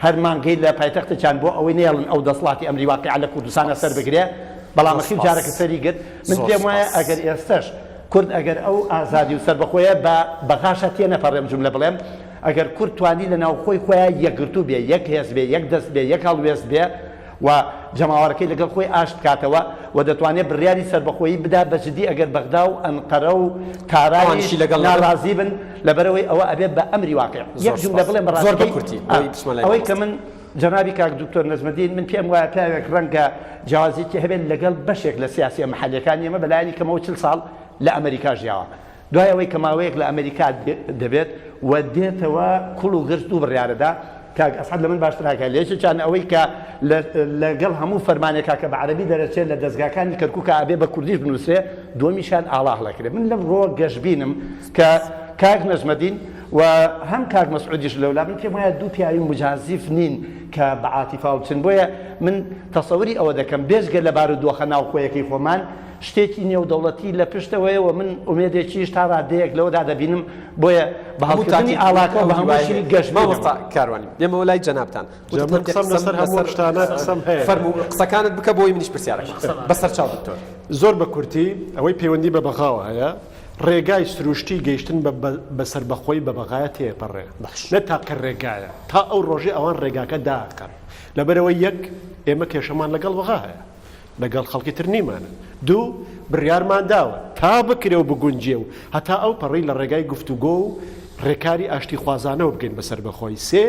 S2: هەر مانگەی لە پایتەختێکیان بۆ ئەوەی نێڵن ئەو دەسەڵاتی ئەمری واقعە لە کوردستانە سەر بگرێ بەڵام ئەخیر جارێکە سەری گرت من پێم وایە ئەگەر ئێستش کورد ئەگەر ئەو ئازادی و سەربەخۆیە بەغاشە تێ نەپەڕێم جملە بڵێم ئەگەر کورد توانی لە ناوخۆی خۆیان یەکگرتوو بێ یەک هێز بێ یەک دەست بێ یەک هەڵوێست بێ و جەماوەڕەکەی لەگەڵ خۆی ئاشت بکاتەوە و دەتوانێت بڕیاری سەربەخۆیی بدا بەجددی ئەگەر بەغدا و ئەنقەرە و تارانیشی لەگەڵ ناڕازی بن لەبەرەوەی ئەوە ئەبێت بە ئەمری واقع یەک جملە بڵێم بەڕاستی ئەوەی کە من جنابی کاک دکتۆر نەجمەدین من پێم وایە پیاوێک ڕەنگە جیازێکی هەبێت لەگەڵ بەشێک لە سیاسی محەلەکانی ئێمە بەلایانی کەمەوە 40 ساڵ لە ئەمریکا ژیاوە دوای ئەوەی کە ماوەیەک لە ئەمریکا دەبێت و دێتەوە کوڵ و گرت و بڕیارەدا کاک ئەسعەد لە من باشتر هاکە لێشێکیان ئەوەی کە لەگەڵ هەموو فەرمانێکا کە بە عەرەبی دەرەچێت لە دەستگاکانی کەرکووکە ئەبێ بە کوردیش بنووسێ دووەمیشان ئاڵا هەڵەکرێ من لەم ڕۆ گەشتبینم کە کاک نەجمەدین و هەم کاک مەسعودیش لەولا من پێم وایە دوو پیاوی مجازیف نین کە بە عاتیفا بچن بۆیە من تەسەوری ئەوە دەکەم بێژگە لە بارودۆخە ناوخۆیەکەی خۆمان شتێکی نێودەوڵەتی لە پشتەوەیە و من ئومێدێکیش تا ڕادەیەک لەوەدا دەبینم بۆیە بە هەڵکردنی ئاڵاکە و بە هەمووشی گەشت
S1: مامۆستا کاروانی دێمەوە لای جەنابتان فەرموو قسەکانت بکە بۆی منیش پرسیارەکەم بەسەر چاو دکتۆر.
S3: زۆر بە کورتی ئەوەی پەیوەندی بە بەغاوە هەیە ڕێگای سروشتی گەیشتن بە سەربەخۆی بە بەغایە تێپەڕێ نە تاقە ڕێگایە تا ئەو ڕۆژێ ئەوان ڕێگاکە داکەن لەبەرەوەی یەک ئێمە کێشەمان لەگەڵ بەغا هەیە لەگەڵ خەڵکی تر نیمانە دوو بڕیارمان داوە تا بکرێ و بگونجێ و هەتا ئەو پەڕی لە ڕێگای گفتوگۆ و ڕێکاری ئاشتی خوازانەوە بگەین بەسەر بەخۆی سێ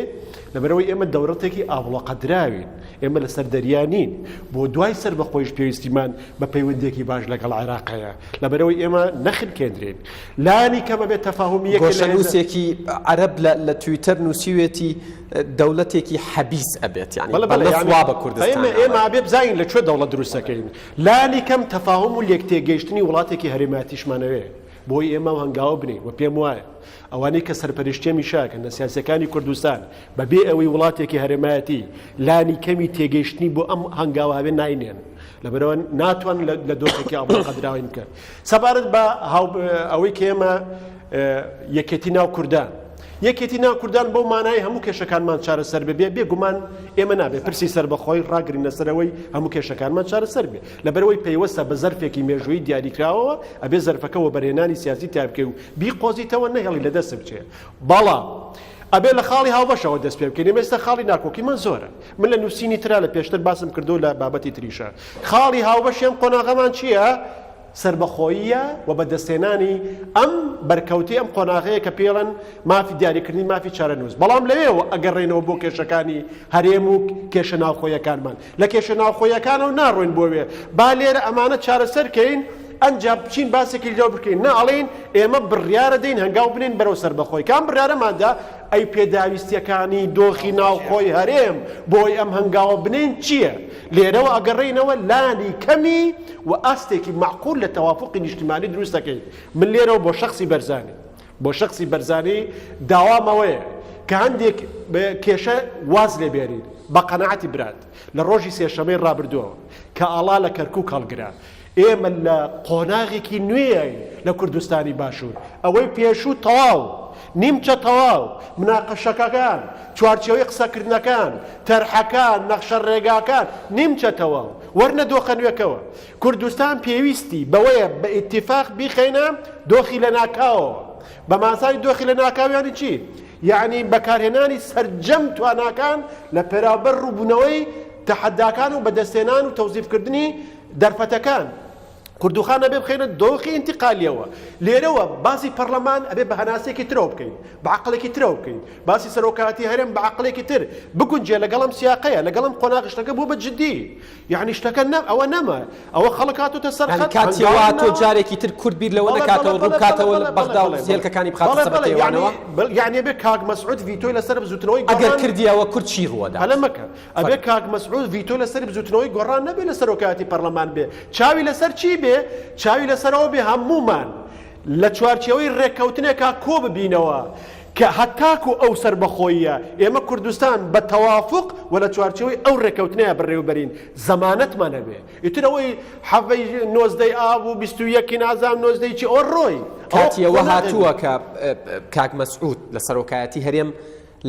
S3: لەبەرەوەی ئێمە دەوڵەتێکی ئاوڵەقە دراوین ئێمە لەسەر دەریانین بۆ دوای سەر بەخۆیش پێویستیمان بە پەیوەندێکی باش لەگەڵ عێراقەیە لەبەرەوەی ئێمە نەخنکێنرێن لانی کەمە بێت تەفاهمی
S1: گۆشەنووسێکی عەرەب لە تویتەر نووسیوێتی دەوڵەتێکی حەبیس ئەبێت یعنی بەڵەفوا بە کوردستان
S3: ئێمە ئابێ بزانین لەکوێ دەوڵەت دروستەکەین لانی کەم تەفاهم و لێکتێگەیشتنی وڵاتێکی هەرێماتیشمانەوێ بۆی ئێمە هەنگاوە بنین و پێم وایە ئەوانەی کە سەرپەرشتێمی شاکەن لە سیاسەکانی کوردستان بەبێ ئەوەی وڵاتێکی هەرێمایەتی لانی کەمی تێگەیشتنی بۆ ئەم هەنگاوە هەبێ ناینێن لەبەرەوە ناتوان لە دۆخێکی ئاڵۆقە دراوین بکەن سەبارەت بە ئەوەی کە ئێمە یەکێتی ناو کوردان یەکێتی ناو کوردان بۆ مانای هەموو کێشەکانمان چارەسەر بێ بێگومان ئێمە نابێت پرسی سەربەخۆی ڕاگرینە سەرەوەی هەموو کێشەکانمان چارەسەر بێ لەبەرەوەی پێیوەستە بە زەرفێکی مێژووی دیاریکراوەوە ئەبێ زەرفەکەەوە بەرهێنانی سیاسی تابکە و بیقۆزیتەوە نەهێڵی لە دەست بچێ بەڵام ئەبێ لە خاڵی هاوبەشەوە دەست پێ بکەین ئێستا خاڵی ناکۆکی من زۆرە من لە نووسینی ترا لە پێشتر باسم کردو لە بابەتی تریشە خاڵی هاوبەشیان قۆناغەمان چییە؟ سەربەخۆییە و بەدەستێنانی ئەم بەرکەوتی ئەم قۆناغەیە کە پێڵەن مافی دیاریکردنی مافی چارەنووس بەڵام لەوێەوە ئەگەڕێنەوە بۆ کێشەکانی هەرێم و کێشە ناوخۆیەکانمان لە کێشە ناوخۆیەکانەوە ناڕۆین بۆوێ با لێرە ئەمانە چارەسەرکەین ئەنجا بچین باسێکی لەو بکەین ناڵین ئێمە بڕیارە دەین هەنگاو بنین بەرەو سەربەخۆی کام بڕیارەماندا ئەی پێداویستیەکانی دۆخی ناوخۆی هەرێم بۆی ئەم هەنگاوە بنین چییە؟ لێرەوە ئەگەڕێینەوە لانی کەمی و ئاستێکی معقول لە تەوافقی نیشتیمانی دروست دەکەین من لێرەوە بۆ شخصی بەرزانی داوامەوەیە کە هەندێک کێشە واز لێبێرین بە قەنەعەتی برات لە ڕۆژی سێشەمەی ڕابردووە کە ئاڵا لە کەرکووک هەڵگرا ئێمە لە قۆناغێکی نوێی لە کوردستانی باشوور ئەوەی پێشوو تەواو نیمچە تەواو مناقەشەکەکان چوارچێوەی قسەکردنەکان تەرحەکان نەخشە ڕێگاکان نیمچە تەواو وەرنە دۆخە نوێکەوە کوردستان پێویستی بەوەیە بە ئیتیفاق بیخەینە دۆخی لە ناکاوەوە بە ماسای دۆخی لە ناکاویانی چی؟ یعنی بەکارهێنانی سەرجەم تواناکان لە پێرابەر ڕووبوونەوەی تەحەداکان و بەدەستێنان و تەوزیفکردنی دەرفەتەکان کوردوخانە بێ بخێنە دۆخی ئینتیقالیەوە لێرەوە باسی پەرلەمان ئەبێ بە هەناسێکی ترەوە بکەین بە عەقڵێکی ترەوە بکەین باسی سەرۆکاتی هەرێم بە عەقڵێکی تر بگونجێ لەگەڵم سیاقەیە لەگەڵم قۆناغشتەکە بۆ بە جددی یعنی شتەکە ئەوە نەما ئەوە خەڵک هاتوتە سەر خەت
S1: کاتیەوە تۆ جارێکی تر کورد بیر لەوە نکاتەوە ڕووکاتەوە بەغدا و سێلکەکانی بخاتە سەبەتەوەیانەوە
S3: یعنی بێ کاک مەسعود ڤیتۆی لەسەر بزوتنەوەی
S1: ئەگەر کردیەوە کورد چی ڕوەدا
S3: هەلە مەکە ئەبێ کاک مەسعود ڤیتۆ لەسەر بزوتنەوەی گۆڕان نەبێ لە سەرۆکاتی پەرلەمان بێ چاوی لەسەر چی بێ چاوی لەسەرەوە بێ هەمومان لە چوارچێوەی ڕێککەوتنێکا کۆ ببینەوە کە هەتاکو ئەو سربەخۆیە ئێمە کوردستان بە تەوافق و لە چوارچێوەی ئەو ڕێککەوتنەیە بەڕێوەبەرین زەمانەتمان هەبێ ئیتر ئەوەی حەڤەی نۆزدەی ئاب و 21 نازام نۆزدەی چی ئەوە ڕۆی
S1: کاتیەوە هاتووە کە کاک مەسعود لە سەرۆکایەتی هەرێم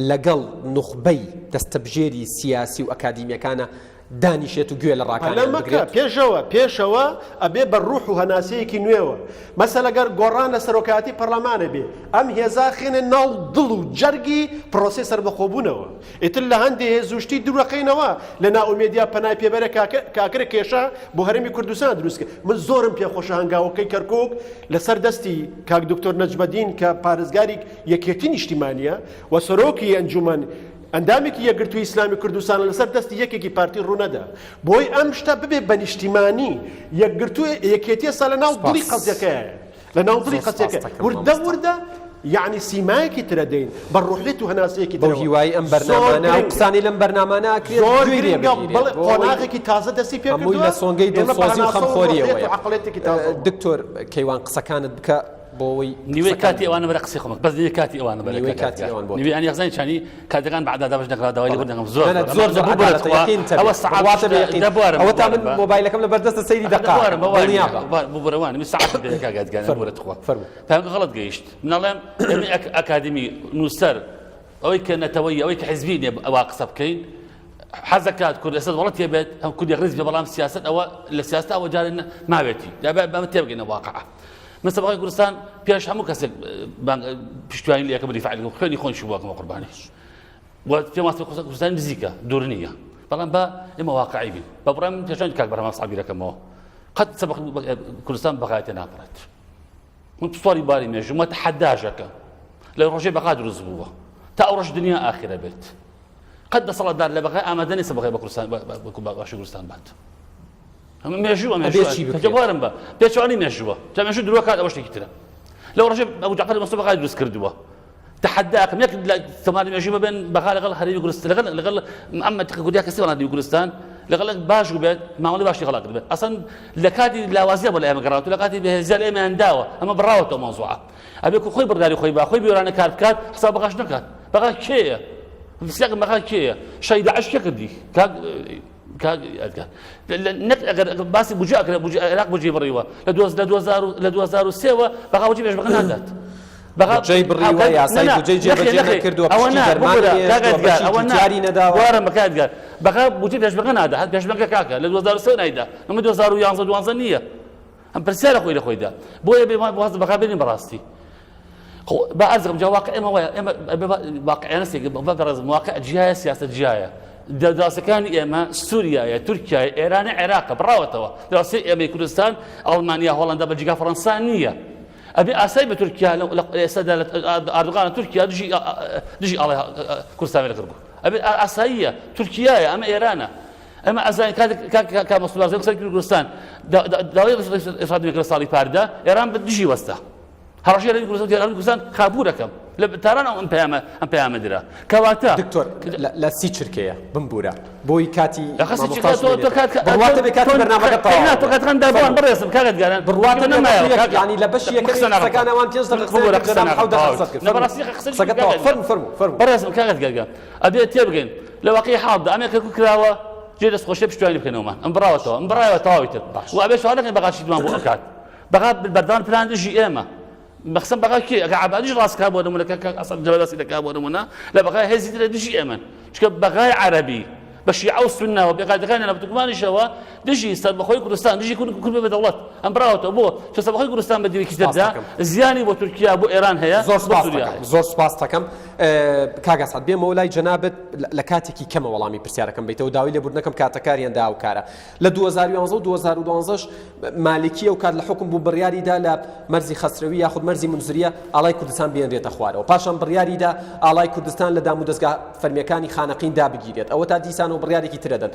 S1: لەگەڵ نوخبەی دەستەبژێری سیاسی و ئەکادیمیەکانە دانیشێت و گوێ لە ڕاکانیان بگرێت
S3: پێشەوە ئەبێ بە ڕوح و هەناسەیەکی نوێوە مەسەلەگەر گۆڕان لە سەرۆکاتی پەرلەمانە بێ ئەم هێزا خێنە ناو دڵ و جەرگی پرۆسێ سەربەخۆبوونەوە ئیتر لە هەندێک هێزوشتی دوورەقینەوە لە ناومێدیا پەنای پێبەرە کاکرە کێشە بۆ هەرێمی کوردستان دروستکە من زۆرم پێخۆشە هەنگاوەکەی کەرکک لەسەر دەستی کاک دکتۆر نەجمەدین کە پارێزگاری یەکێتی نیشتیمانیە و سەرۆکی ئەنجومەن ئەندامێکی یەکگرتووی ئیسلامی کوردستان لەسەر دەستی یەکێکی پارتی ڕوونەدا بۆی ئەم شتە ببێ بە نیشتیمانی یەکگرتووی یەکێتیە سا لە ناو دڵی قەزیەکەیە لە ناو دڵی قەزیەکە وردە یعنی سیمایەکی ترە دەین بە ڕوحلێت و هەناسەیەکی
S1: بە هیوای ئەم بەرنامانە و قسانی لەم بەرنامانە
S3: قۆناغێکی تازە دەستی پێ
S1: هەمووی لە سۆنگەی دڵسۆزی و خەمخۆریەوە دکتۆر کەیوان قسەکانت بکە بۆەوەی
S4: نیوەی کاتی ئەوانە بەرە قسەی خۆمە بەس نیوەی کاتی ئەوانە بەرە نیوەی ئەنی غزانی چانی کاتەکان بەعدا دابش نەکرادەوەی لە بەردەنگەم زۆر ئەوە سەعات دەبوارم
S1: ئەوە تا من مۆبایلەکەم لە بەردەستە سەیری دەقارم
S4: بووبەرەوانی من سەعات کاگاتگانە بۆرە تخوا پێم غەڵەت گەیشت منەڵێم ئەمە ئەکادمی نووسەر ئەوەی کە نەتەوەی ئەوەی کە حیزبی نیە ئەوە قسە بکەین حەزەکات کورد ئێستا وڵات هێبێت هەم کوردی ڕیز بێ بەڵام سیاست ئەوە لە سیاست ئەوە جارێ ماوێتی دابێت تێبگەینە واقعە من سەبقەی کوردستان پێش هەموو کەسێک پشتیوانی لەکە بەدیفاع لەگەڵ خوێنی خۆی شوواکەمە قوربانی پێم واسطە کوردستان نزیکە دوور نییە بەڵام بە ئێمە واقعی بین بە بڕای من پێشان کاک بەرهەمان سابیرەکەمەوە قەت سەبق کوردستان بەغایەتە ناپڕێت من سواری باری مێژومە تەحەداژەکە لە ڕۆژێ بەغا دروست بووە تا ئەو ڕۆژ دنیا ئاخرە بێت قەت دەسەڵاتدار لە بەغای ئامادە نیە سەبقەی بە کوردستان باشی کوردستان بات مێژووە مێژووارم بە پێچوانی مێژووە تا مێژوو درۆ کات ئەوە شتێکی ترە لەو ڕۆژێ ئەبوو جەعفەر مەستەفا بەغای دروست کردووە تەحەداکەم یەک تەماری مێژوو ببێن بەغا لەگەڵ هەرێمی کوردستان لەگەڵ ئەمەتەکە گودیا کەسی وڵاتی کوردستان لەگەڵ باش بێت مامەڵی باشی خەڵات بێت ئەسەن لە کاتی لاوازیە بۆ لە ئێمە گەڕاوەوە لە کاتی بەهێزیە لە ئێمەیان داوە ئەمە بڕاوەتەوە مەوزوعە ئەبێ خۆی بڕداری خۆی با خۆی بیوەرانە کار بکات حساب بەغاش نەکات بەغا کێیە سیاقم بەغا کێیە شەی داعش کێ کردی ئەگەر باسی بوجێ عێراق بوجێ بڕیوە لە 2003 بەغا بوجێ پێشبەکە نادات
S1: بەغا بڕیوە یاسای بوجێ جێبەجێ نەکردووە پشتی دەرمانی نەداوە
S4: وارە بەکاتگار بەغا بوجێ پێشبەکە نادات پێشبەکە کاکە لە 2003 نایدا ئەمە 2011 نییە ئەم پرسیارە خۆی لە خۆیدا بۆیە بێ واز بەغا بێنین بەڕاستی بەعەرزم جا واقع ئێمە وایە ئێمە واقعیانە سێک بەڕێزم واقع جیایە سیاست جیایە دەراسەکانی ئێمە سووریایە تورکیای ئێرانە عێراقە بڕاوەتەوە دراسی ئێمەی کوردستان ئەڵمانیا هۆڵەندا بەلجیکا فەڕەنسا نییە ئەبێ ئاسایی بە تورکیا ئێستادا ئاردوغانە تورکیا دژی ئاڵی کوردستانی لەکردبوو ئەبێ ئاساییە تورکیایە ئەمە ئێرانە ئەمە ئەزانی کاتێک مەسئولازم سەرکی کوردستان داوای ئفرادی کرد ساڵی پاردا ئێران بە دژی وەستا هەڕەشی لە کوردستان خابوورەکەم لە تاران ئەم پەیامە درا کەواتە
S1: دکتۆر لە سی چرکەیە بمبورە بۆی کاتی
S4: بڕواتە بێ کاتی بەرنامەکە تەواو تۆ کاتەکان دابوان بڕێزم کاکەت گەران
S1: بڕواتە نەمایەوە ینی لە بەشی یەکەم قسەکانەوان 5 دقیقە فەرموو
S4: بەڕێزم کاکەت گەرگە ئەبێ تێبگەین لە واقعی حاڵدا ئەمریکا کراوە جێ دەستخۆشیە پشتیوانی بکەنەوەمان ئەم بڕاوەتەوە ئەم بڕایەوە تەواوی تر و ئەبێ سوال نەکەین بەغاشیتمان بۆ ئەکات بەغا بەردان پلان دژی ئێمە بەخسم بەغا کێ ئەگە عەبادیش ڕاستکا بۆ نمونەکە ئەسەد جەبەسی دەکا بۆ نمونە لە بەغای هێزی ترە دژی ئێمە چکە بەغای عەرەبی بە شیعە و سوننا و بێقاعدەکانیان لە بتوکمانیشەوە دژی سەربەخۆی کوردستان دژی کورد بێ بە دەوڵەت ئەم بڕاوەتەوە بۆ چۆن سەربەخۆی کوردستان بە دیوێکی دەردا زیانی بۆ تورکیا بۆ ئێران هەیە
S1: زۆر سپاس دەکەم کاگە سعد بێمەوە لای جەنابەت لە کاتێکی کەمە وەڵامی پرسیارەکەم بیتەوە داوای لێبوردنەکەم کاتەکاریان دا و کارە لە 2011 و 2012 مالکیە و کات لە حکم بوو بڕیاریدا لە مەرزی خەسرەوی یاخود مەرزی منزوریە ئاڵای کوردستان بێنرێتە خوارەوە پاشان بڕیاریدا ئاڵای کوردستان لە دام و دەستگا فەرمیەکانی خانەقین دابگیرێت ئەوە تا دیسان و بڕیارێکی ترەدەن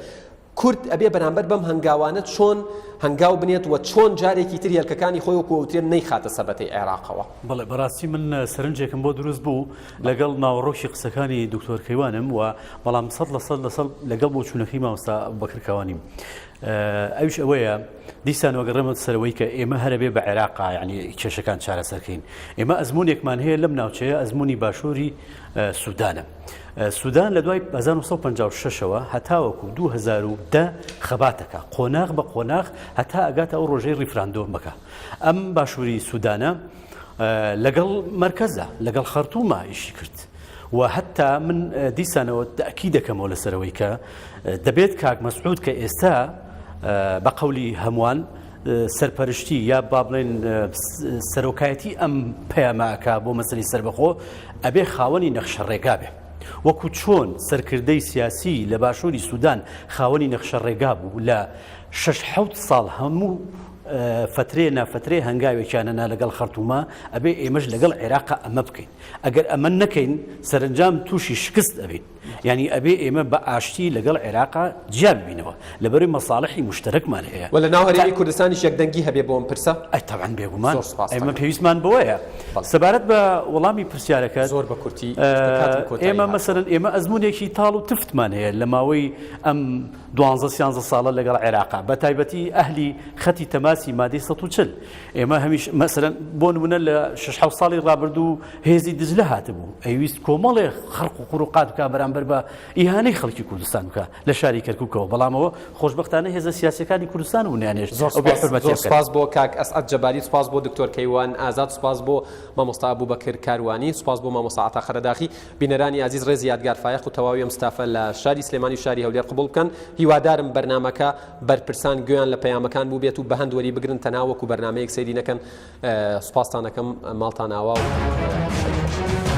S1: کورد ئەبێ بەرامبەر بەم هەنگاوانە چۆن هەنگاو بنێت و چۆن جارێکی تر هێلکەکانی خۆی وەکووترێن نەیخاتە سەبەتەی عێراقەوە.
S5: بەڵێ بەڕاستی من سەرنجێکم بۆ دروست بوو لەگەڵ ناوەڕۆکی قسەکانی دکتۆر کەیوانم و بەڵام 100% لەگەڵ بۆ چوونەکەی مامۆستا بەکرکەوانیم. ئەوش ئەوەیە دیسان وەگەڕێمە سەرەوەی کە ئێمە هەرەبێ بە عێراقا یعنی کێشەکان چارەسەرکەین. ئێمە ئەزمونێکمان هەیە لەم ناوچەیە ئەزمموی باشووری سوودانە. سوودان لە دوای 1956ەوە هەتاوەکو 2010 خەباتەکە قۆناغ بە قۆناغ هەتا ئەگاتە ئەو ڕۆژەی ڕیفراندۆم بکە. ئەم باشووری سوودانە لەگەڵ مرکزە لەگەڵ خەرتومە ئیشی کرد. و حتا من دیسانەوە تاکی دەکەمەوە لەسەرەوەی کە دەبێت کاک مەسعود کە ئێستا بە قەولی هەمووان سەرپەرشتی یا با بڵێن سەرۆکایەتی ئەم پەیاماکە بۆ مەسەلەی سەربەخۆ ئەبێ خاوەنی نەخشە ڕێگا بێ وەکو چۆن سەرکردەی سیاسی لە باشووری سوودان خاوەنی نەخشە ڕێگا بوو لە 6-7 ساڵ هەموو فترێ نافترێ هەنگاوێکیانەنا لەگەڵ خەرتومە ئەبێ ئێمەش لەگەڵ عێراقا ئەمە بکەین ئەگەر ئەمە نەکەین سەرنجام تووشی شکست ئەبین یعنی ئەبێ ئێمە بە ئاشتی لەگەڵ عێراقا جیا ببینەوە لەبەرەوەی مەساڵحی مشترەکمان هەیە
S1: و لە ناو هەرێمی کوردستانیش یەکدەنگی هەبێ بۆم پرسە
S5: تەبعاً بێگومان ئێمە پێویستمان بەوەیە سەبارەت بە وەڵامی پرسیارەکە
S1: زۆر بە کورتی
S5: ئێمە مەسەرەن ئێمە ئەزمونێکی تاڵ و تفتمان هەیە لە ماوەی ئەم 12-13 ساڵە لەگەڵ عێراقا بە تایبەتی ئەهلی خەتی تەماسی مادەی 140 ئێمە هەمیش مەسەرەن بۆ نمونە لە 6 ساڵی ڕابردوو هێزی دجلە هاتبوو ئەویست کۆمەڵێ خەرق و قوڕوقات بکە بەرامبەر بە ئیهانەی خەڵکی کوردستان بکە لە شاری کەرکووکەوە بەڵامەوە خۆشبەختانە هێزە سیاسەکانی کوردستان و نیانێش
S1: زۆر سپاس بۆ کاک ئەسعەد جەباری سپاس بۆ دکتۆر کەیوان ئازاد سپاس بۆ مامۆستا ئەبوبەکر کاروانی سپاس بۆ مامۆستا عەتا خەرەداخی بینەرانی عزیز ڕێزی یادگار فایق و تەواوی ئەم ستافە لە شاری سلێمانی و شاری هەولێر قبوڵ بکەن هیوادارم بەرنامەکە بەرپرسان گوێیان لە پەیامەکان بوو بێت و بە هەندوەری بگرن تەنها وەکو بەرنامەیەک سەیری نەکەن سوپاستان دەکەم ماڵتان ئاوا و